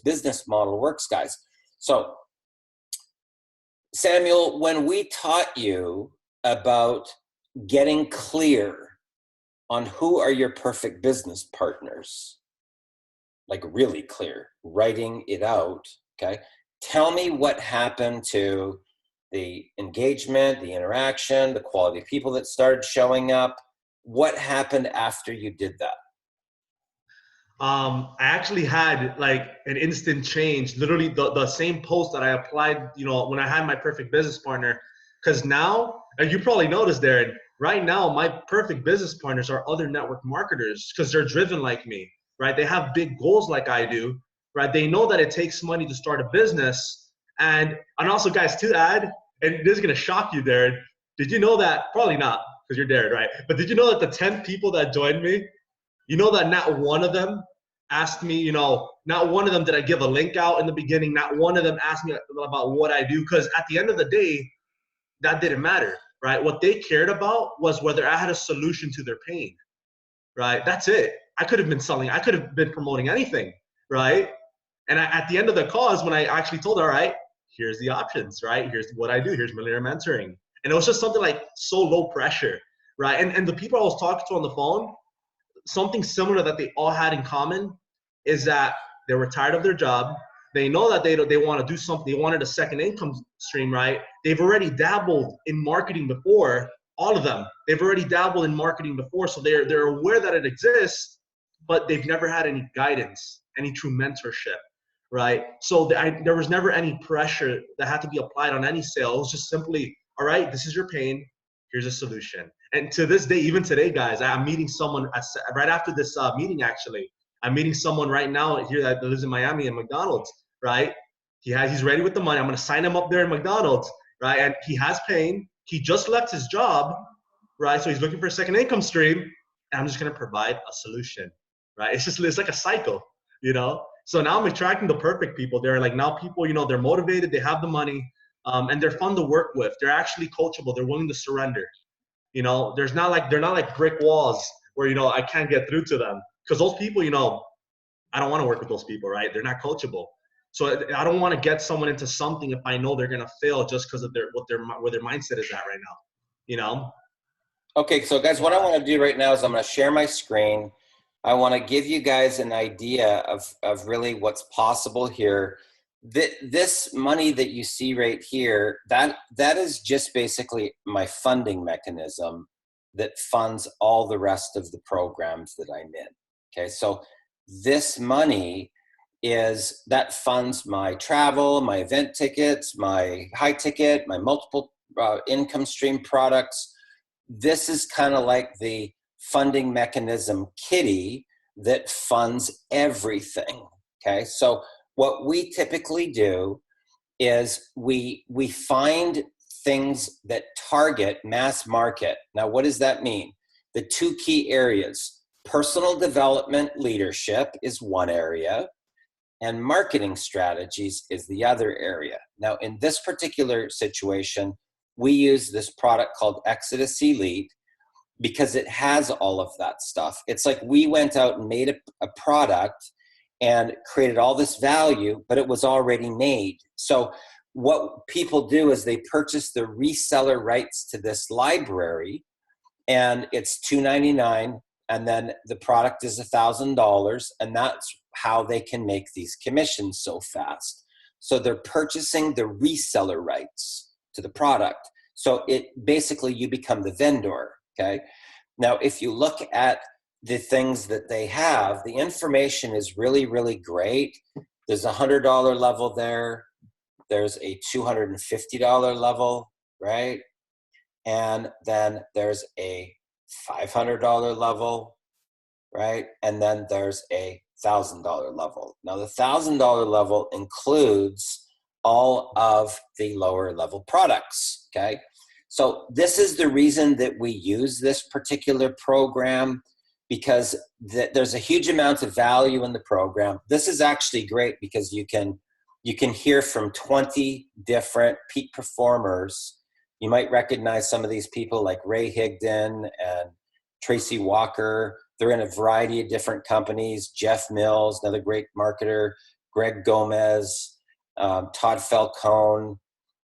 business model works, guys. So, Samuel, when we taught you about getting clear on who are your perfect business partners, like really clear, writing it out, okay? Tell me what happened to the engagement, the interaction, the quality of people that started showing up. What happened after you did that? I actually had like an instant change, literally the same post that I applied, you know, when I had my perfect business partner. Because now, and you probably noticed, Darren, right now, my perfect business partners are other network marketers because they're driven like me, right? They have big goals like I do, right? They know that it takes money to start a business. And also, guys, to add, and this is going to shock you, Darren, did you know that, probably not because you're Darren, right? But did you know that the 10 people that joined me, you know that not one of them asked me, you know, not one of them did I give a link out in the beginning. Not one of them asked me about what I do. Because at the end of the day, that didn't matter, right? What they cared about was whether I had a solution to their pain, right? That's it. I could have been selling. I could have been promoting anything, right? And at the end of the call is when I actually told her, all right, here's the options, right? Here's what I do. Here's Millionaire Mentoring. And it was just something like so low pressure, right? And the people I was talking to on the phone, something similar that they all had in common is that they were tired of their job. They know that they want to do something. They wanted a second income stream, right? They've already dabbled in marketing before, all of them. They've already dabbled in marketing before, so they're aware that it exists, but they've never had any guidance, any true mentorship, right? So there was never any pressure that had to be applied on any sale. It was just simply, all right, this is your pain. Here's a solution. And to this day, even today, guys, I'm meeting someone right after this meeting, actually. I'm meeting someone right now here that lives in Miami in McDonald's, right? He's ready with the money. I'm going to sign him up there in McDonald's, right? And he has pain. He just left his job, right? So he's looking for a second income stream. And I'm just going to provide a solution, right? It's like a cycle, you know? So now I'm attracting the perfect people. They're like now people, you know, they're motivated. They have the money. And they're fun to work with. They're actually coachable. They're willing to surrender. You know, they're not like brick walls where, you know, I can't get through to them. Because those people, you know, I don't want to work with those people, right? They're not coachable. So I don't want to get someone into something if I know they're going to fail just because of where their mindset is at right now, you know? Okay, so guys, what I want to do right now is I'm going to share my screen. I want to give you guys an idea of really what's possible here. This money that you see right here, that is just basically my funding mechanism that funds all the rest of the programs that I'm in. Okay, so this money that funds my travel, my event tickets, my high ticket, my multiple income stream products. This is kind of like the funding mechanism kitty that funds everything. Okay, so what we typically do is we find things that target mass market. Now, what does that mean? The two key areas, personal development leadership is one area, and marketing strategies is the other area. Now, in this particular situation, we use this product called Exodus Elite because it has all of that stuff. It's like we went out and made a product and created all this value, but it was already made. So what people do is they purchase the reseller rights to this library, and it's $2.99, and then the product is $1,000, and that's how they can make these commissions so fast. So they're purchasing the reseller rights to the product. So it basically, you become the vendor, okay? Now, if you look at the things that they have, the information is really, really great. There's a $100 level there. there's a $250 level, right? And then there's a $500 level, right? And then there's a $1,000 level. Now the $1,000 level includes all of the lower level products, okay? So this is the reason that we use this particular program, because there's a huge amount of value in the program. This is actually great because you can hear from 20 different peak performers. You might recognize some of these people like Ray Higdon and Tracy Walker. They're in a variety of different companies. Jeff Mills, another great marketer, Greg Gomez, Todd Falcone,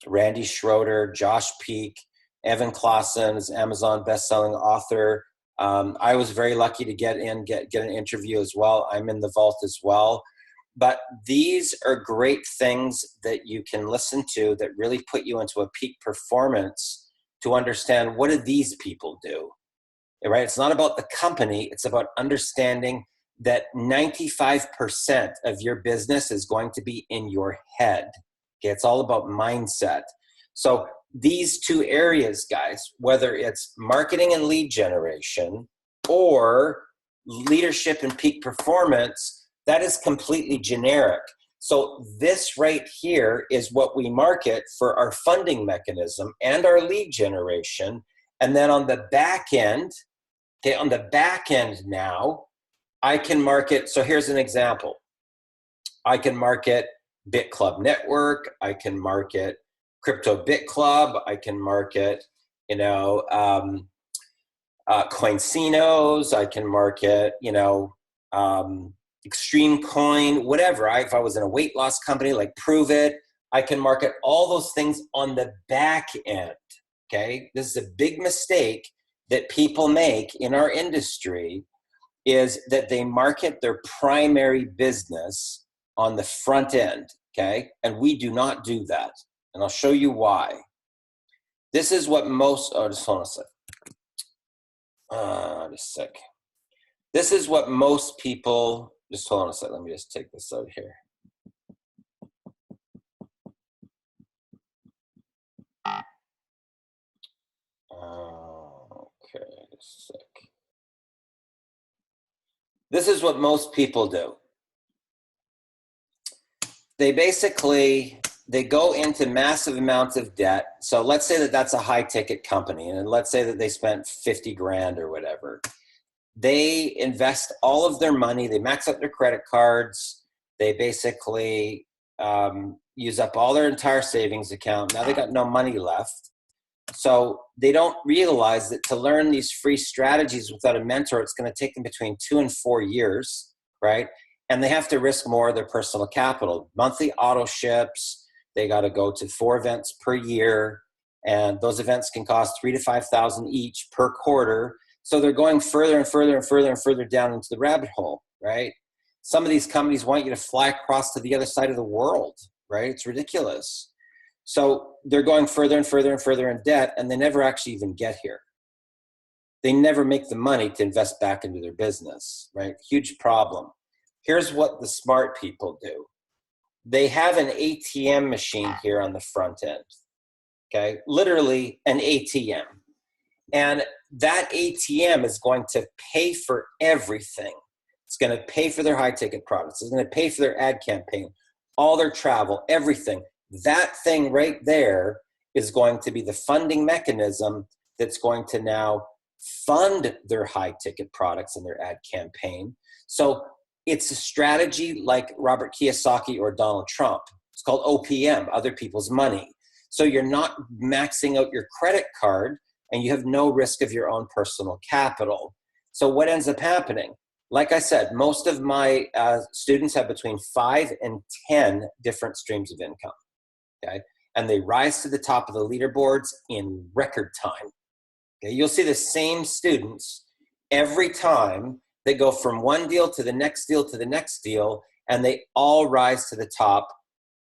Randy Schroeder, Josh Peak, Evan Clausen is Amazon best-selling author. I was very lucky to get an interview as well. I'm in the vault as well. But these are great things that you can listen to that really put you into a peak performance to understand, what do these people do, right? It's not about the company. It's about understanding that 95% of your business is going to be in your head. Okay, it's all about mindset. So these two areas, guys, whether it's marketing and lead generation or leadership and peak performance, that is completely generic. So this right here is what we market for our funding mechanism and our lead generation. And then on the back end, okay, on the back end now, I can market. So here's an example. I can market Bit Club Network. I can market Crypto Bit Club. I can market, Coincinos. I can market, Extreme Coin, whatever. If I was in a weight loss company like Prove It, I can market all those things on the back end. Okay, this is a big mistake that people make in our industry, is that they market their primary business on the front end. Okay, and we do not do that, and I'll show you why. This is what most. Oh, just hold on a sec. Just a sec. This is what most people. Just hold on a sec. Let me just take this out here. Okay, just a sec. This is what most people do. They go into massive amounts of debt. So let's say that that's a high ticket company, and let's say that they spent 50 grand or whatever. They invest all of their money. They max out their credit cards. They basically use up all their entire savings account. Now they got no money left. So they don't realize that to learn these free strategies without a mentor, it's going to take them between 2 and 4 years, right? And they have to risk more of their personal capital. Monthly auto ships, they got to go to 4 events per year. And those events can cost $3,000 to $5,000 each per quarter. So they're going further and further and further and further down into the rabbit hole, right? Some of these companies want you to fly across to the other side of the world, right? It's ridiculous. So they're going further and further and further in debt, and they never actually even get here. They never make the money to invest back into their business, right? Huge problem. Here's what the smart people do. They have an ATM machine here on the front end, okay? Literally an ATM. And that ATM is going to pay for everything. It's going to pay for their high ticket products. It's going to pay for their ad campaign, all their travel, everything. That thing right there is going to be the funding mechanism that's going to now fund their high ticket products and their ad campaign. So it's a strategy like Robert Kiyosaki or Donald Trump. It's called OPM, other people's money. So you're not maxing out your credit card, and you have no risk of your own personal capital. So what ends up happening? Like I said, most of my students have between 5 and 10 different streams of income, okay? And they rise to the top of the leaderboards in record time. Okay? You'll see the same students every time. They go from one deal to the next deal to the next deal, and they all rise to the top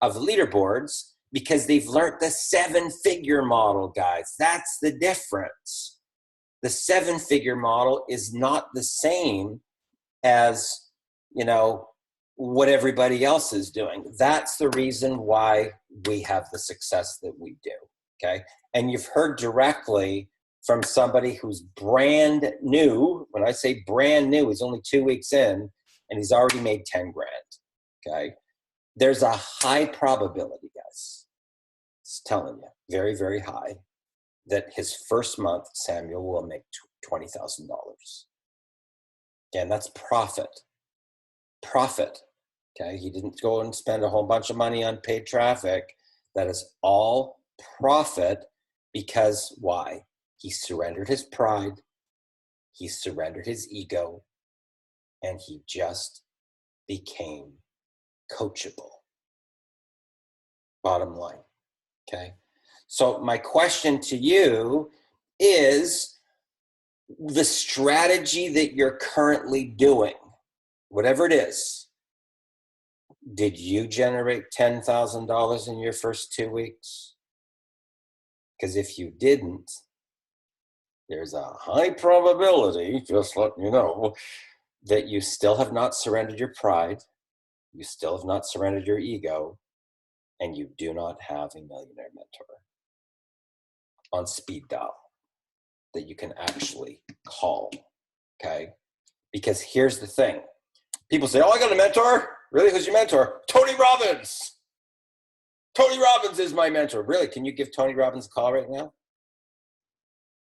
of the leaderboards, because they've learned the 7-figure model, guys. That's the difference. The 7-figure model is not the same as, what everybody else is doing. That's the reason why we have the success that we do, okay? And you've heard directly from somebody who's brand new. When I say brand new, he's only 2 weeks in and he's already made 10 grand, okay? There's a high probability, guys, it's telling you, very, very high, that his first month, Samuel will make $20,000. Again, that's profit. Profit, okay? He didn't go and spend a whole bunch of money on paid traffic. That is all profit, because why? He surrendered his pride, he surrendered his ego, and he just became coachable. Bottom line, okay? So my question to you is, the strategy that you're currently doing, whatever it is, did you generate $10,000 in your first 2 weeks? Because if you didn't, there's a high probability, just letting you know, that you still have not surrendered your pride, you still have not surrendered your ego, and you do not have a millionaire mentor on speed dial that you can actually call, okay? Because here's the thing. People say, oh, I got a mentor. Really? Who's your mentor? Tony Robbins. Tony Robbins is my mentor. Really? Can you give Tony Robbins a call right now?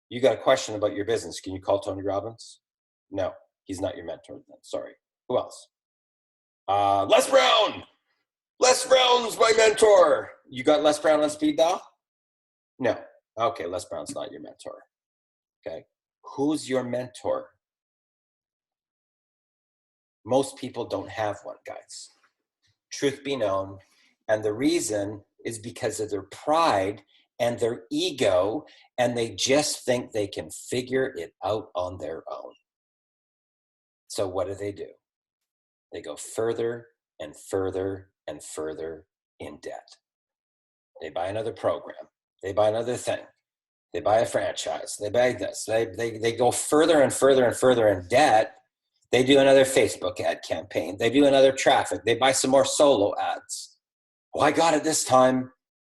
You got a question about your business. Can you call Tony Robbins? No, he's not your mentor then. Sorry. Who else? Les Brown. Les Brown's my mentor. You got Les Brown on speed dial? No. Okay, Les Brown's not your mentor. Okay. Who's your mentor? Most people don't have one, guys. Truth be known. And the reason is because of their pride and their ego, and they just think they can figure it out on their own. So what do? They go further and further and further in debt. They buy another program. They buy another thing. They buy a franchise. They buy this. They go further and further and further in debt. They do another Facebook ad campaign. They do another traffic. They buy some more solo ads. Oh, I got it this time.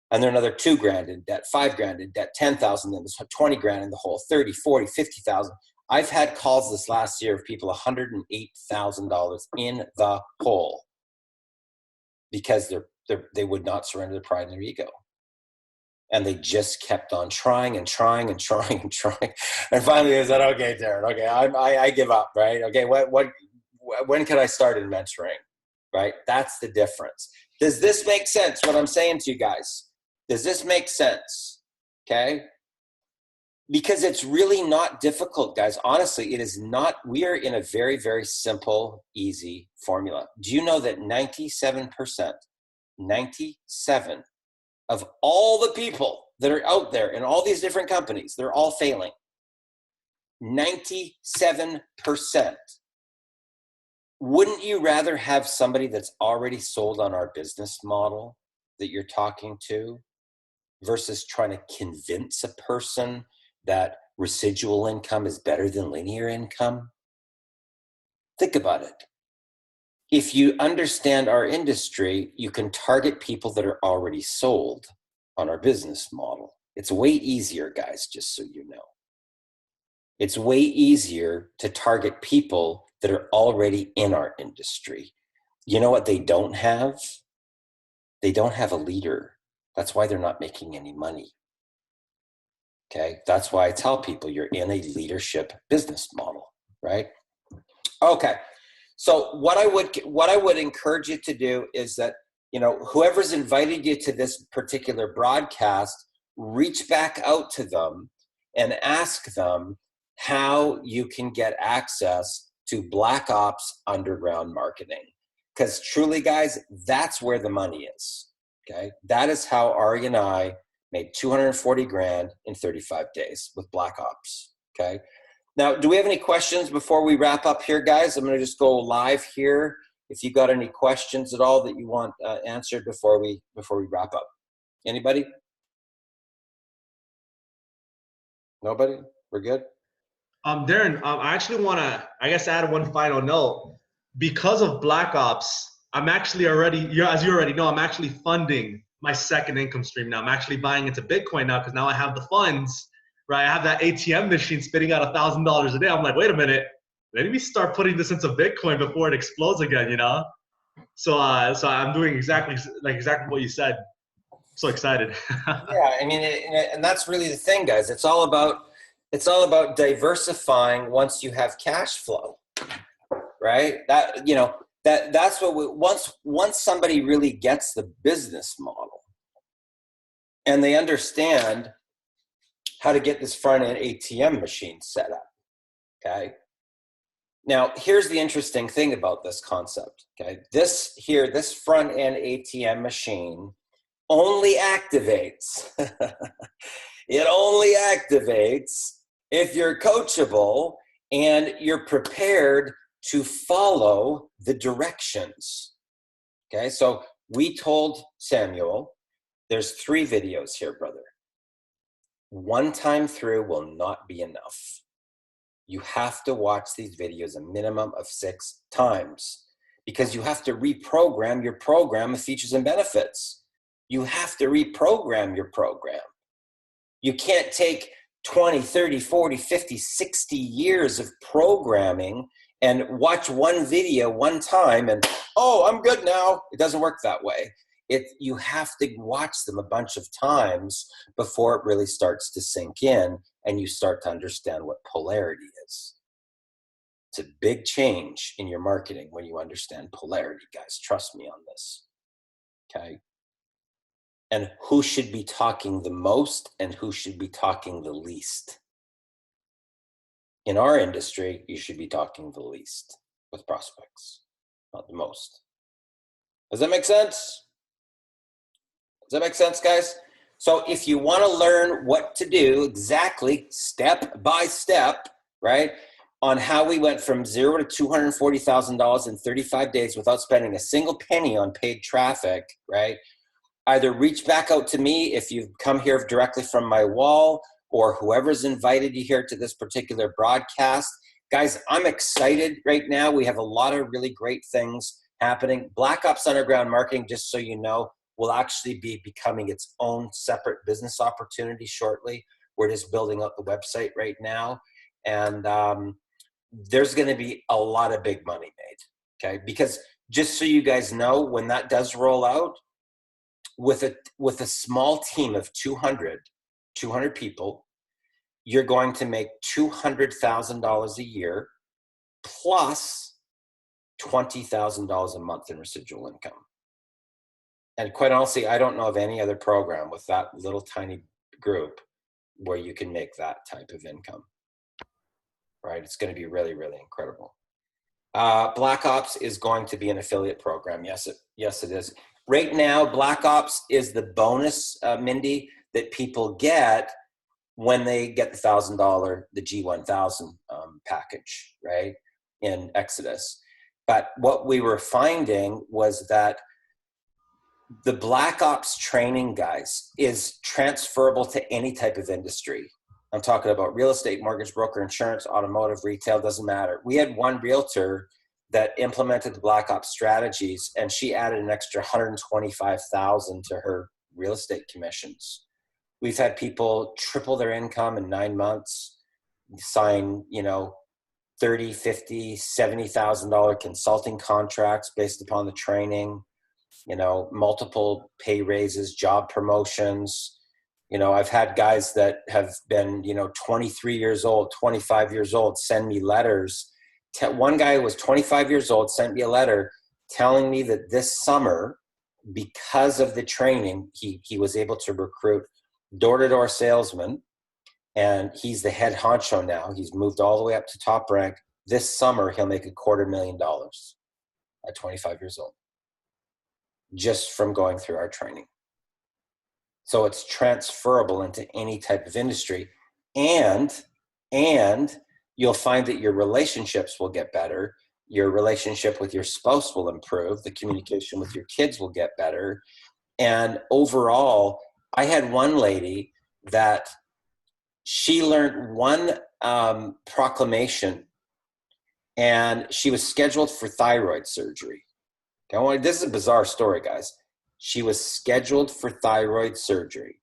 And they're another $2,000 in debt, $5,000 in debt, 10,000 in this, 20 grand in the hole, 30, 40, 50,000. I've had calls this last year of people $108,000 in the hole because they would not surrender their pride and their ego. And they just kept on trying and trying and trying and trying. And finally they said, okay, Darren, okay, I give up, right? Okay, when can I start in mentoring, right? That's the difference. Does this make sense, what I'm saying to you guys? Does this make sense? Okay? Because it's really not difficult, guys. Honestly, it is not. We are in a very, very simple, easy formula. Do you know that 97% of all the people that are out there in all these different companies, they're all failing? 97%. Wouldn't you rather have somebody that's already sold on our business model that you're talking to versus trying to convince a person that residual income is better than linear income? Think about it. If you understand our industry, you can target people that are already sold on our business model. It's way easier, guys, just so you know. It's way easier to target people that are already in our industry. You know what they don't have? They don't have a leader. That's why they're not making any money. Okay, that's why I tell people you're in a leadership business model, right? Okay, so what I would encourage you to do is that, you know, whoever's invited you to this particular broadcast, reach back out to them and ask them how you can get access to Black Ops underground marketing. Because truly, guys, that's where the money is. Okay, that is how Ari and I made 240 grand in 35 days with Black Ops. Okay. Now, do we have any questions before we wrap up here, guys? I'm going to just go live here. If you got any questions at all that you want answered before we wrap up. Anybody? Nobody? We're good? Darren, I actually want to, I guess, add one final note. Because of Black Ops, I'm actually already, as you already know, I'm actually funding my second income stream now. I'm actually buying into Bitcoin now because now I have the funds, right? I have that ATM machine spitting out $1,000 a day. I'm like, wait a minute, let me start putting this into Bitcoin before it explodes again, you know? So I'm doing exactly what you said. So excited. Yeah, I mean, and that's really the thing, guys. It's all about diversifying once you have cash flow, right? That's what once somebody really gets the business model and they understand how to get this front end ATM machine set up. Okay. Now, here's the interesting thing about this concept. Okay. This front end ATM machine only activates. It only activates if you're coachable and you're prepared to follow the directions. Okay, so we told Samuel, there's 3 videos here, brother. One time through will not be enough. You have to watch these videos a minimum of 6 times because you have to reprogram your program of features and benefits. You have to reprogram your program. You can't take 20, 30, 40, 50, 60 years of programming and watch one video one time and, oh, I'm good now. It doesn't work that way. You have to watch them a bunch of times before it really starts to sink in and you start to understand what polarity is. It's a big change in your marketing when you understand polarity, guys. Trust me on this. Okay? And who should be talking the most and who should be talking the least. In our industry, you should be talking the least with prospects, not the most. Does that make sense? Does that make sense, guys? So if you want to learn what to do exactly step by step, right, on how we went from $0 to $240,000 in 35 days without spending a single penny on paid traffic, right? Either reach back out to me if you've come here directly from my wall or whoever's invited you here to this particular broadcast. Guys, I'm excited right now. We have a lot of really great things happening. Black Ops Underground Marketing, just so you know, will actually be becoming its own separate business opportunity shortly. We're just building out the website right now. And there's going to be a lot of big money made, okay? Because just so you guys know, when that does roll out, with a small team of 200 people, you're going to make $200,000 a year plus $20,000 a month in residual income. And quite honestly, I don't know of any other program with that little tiny group where you can make that type of income, right? It's going to be really, really incredible. Black Ops is going to be an affiliate program. Yes, it is. Right now, Black Ops is the bonus, Mindy, that people get when they get the $1,000, the G1000 package, right, in Exodus. But what we were finding was that the Black Ops training, guys, is transferable to any type of industry. I'm talking about real estate, mortgage broker, insurance, automotive, retail, doesn't matter. We had one realtor that implemented the Black Ops strategies, and she added an extra $125,000 to her real estate commissions. We've had people triple their income in 9 months, sign, $30,000, $50,000, $70,000 consulting contracts based upon the training, multiple pay raises, job promotions. I've had guys that have been, 23 years old, 25 years old, send me letters. One guy who was 25 years old sent me a letter telling me that this summer, because of the training, he was able to recruit door-to-door salesmen, and he's the head honcho now. He's moved all the way up to top rank. This summer, he'll make $250,000 at 25 years old, just from going through our training. So it's transferable into any type of industry, and you'll find that your relationships will get better. Your relationship with your spouse will improve. The communication with your kids will get better. And overall, I had one lady that she learned one proclamation, and she was scheduled for thyroid surgery. This is a bizarre story, guys. She was scheduled for thyroid surgery.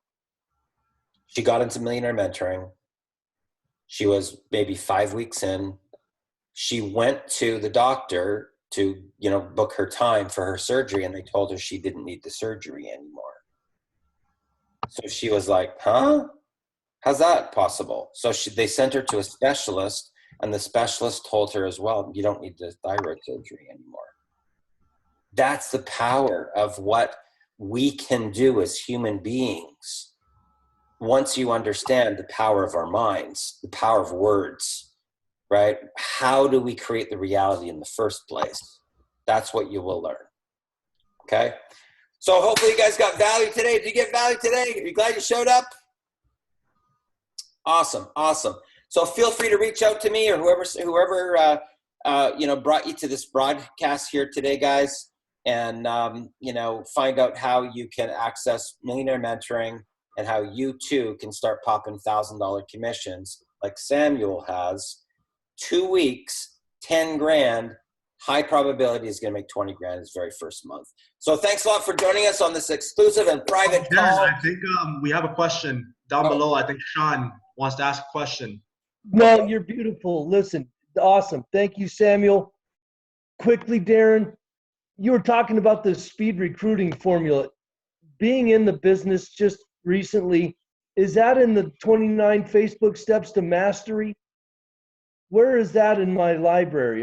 She got into Millionaire Mentoring. She was maybe 5 weeks in. She went to the doctor to, book her time for her surgery, and they told her she didn't need the surgery anymore. So she was like, huh? How's that possible? So they sent her to a specialist, and the specialist told her as well, you don't need the thyroid surgery anymore. That's the power of what we can do as human beings. Once you understand the power of our minds, the power of words, right? How do we create the reality in the first place? That's what you will learn. Okay? So hopefully you guys got value today. Did you get value today? Are you glad you showed up? Awesome. So feel free to reach out to me or whoever brought you to this broadcast here today, guys, and find out how you can access Millionaire Mentoring and how you too can start popping $1,000 commissions like Samuel has. 2 weeks, 10 grand. High probability is going to make 20 grand his very first month. So thanks a lot for joining us on this exclusive and private call. I think we have a question down below. I think Sean wants to ask a question. No, you're beautiful. Listen, awesome. Thank you, Samuel. Quickly, Darren, you were talking about the speed recruiting formula. Being in the business just recently, is that in the 29 Facebook steps to mastery? Where is that in my library?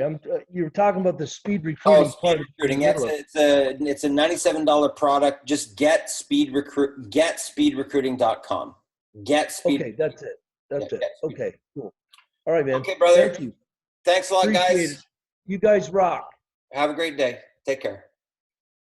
You were talking about the speed recruiting part. Recruiting. It's a $97 product. Just getspeedrecruiting.com. Okay, that's it. That's it. Okay, cool. All right, man. Okay, brother. Thank you. Thanks a lot, Appreciate guys. it. You guys rock. Have a great day. Take care.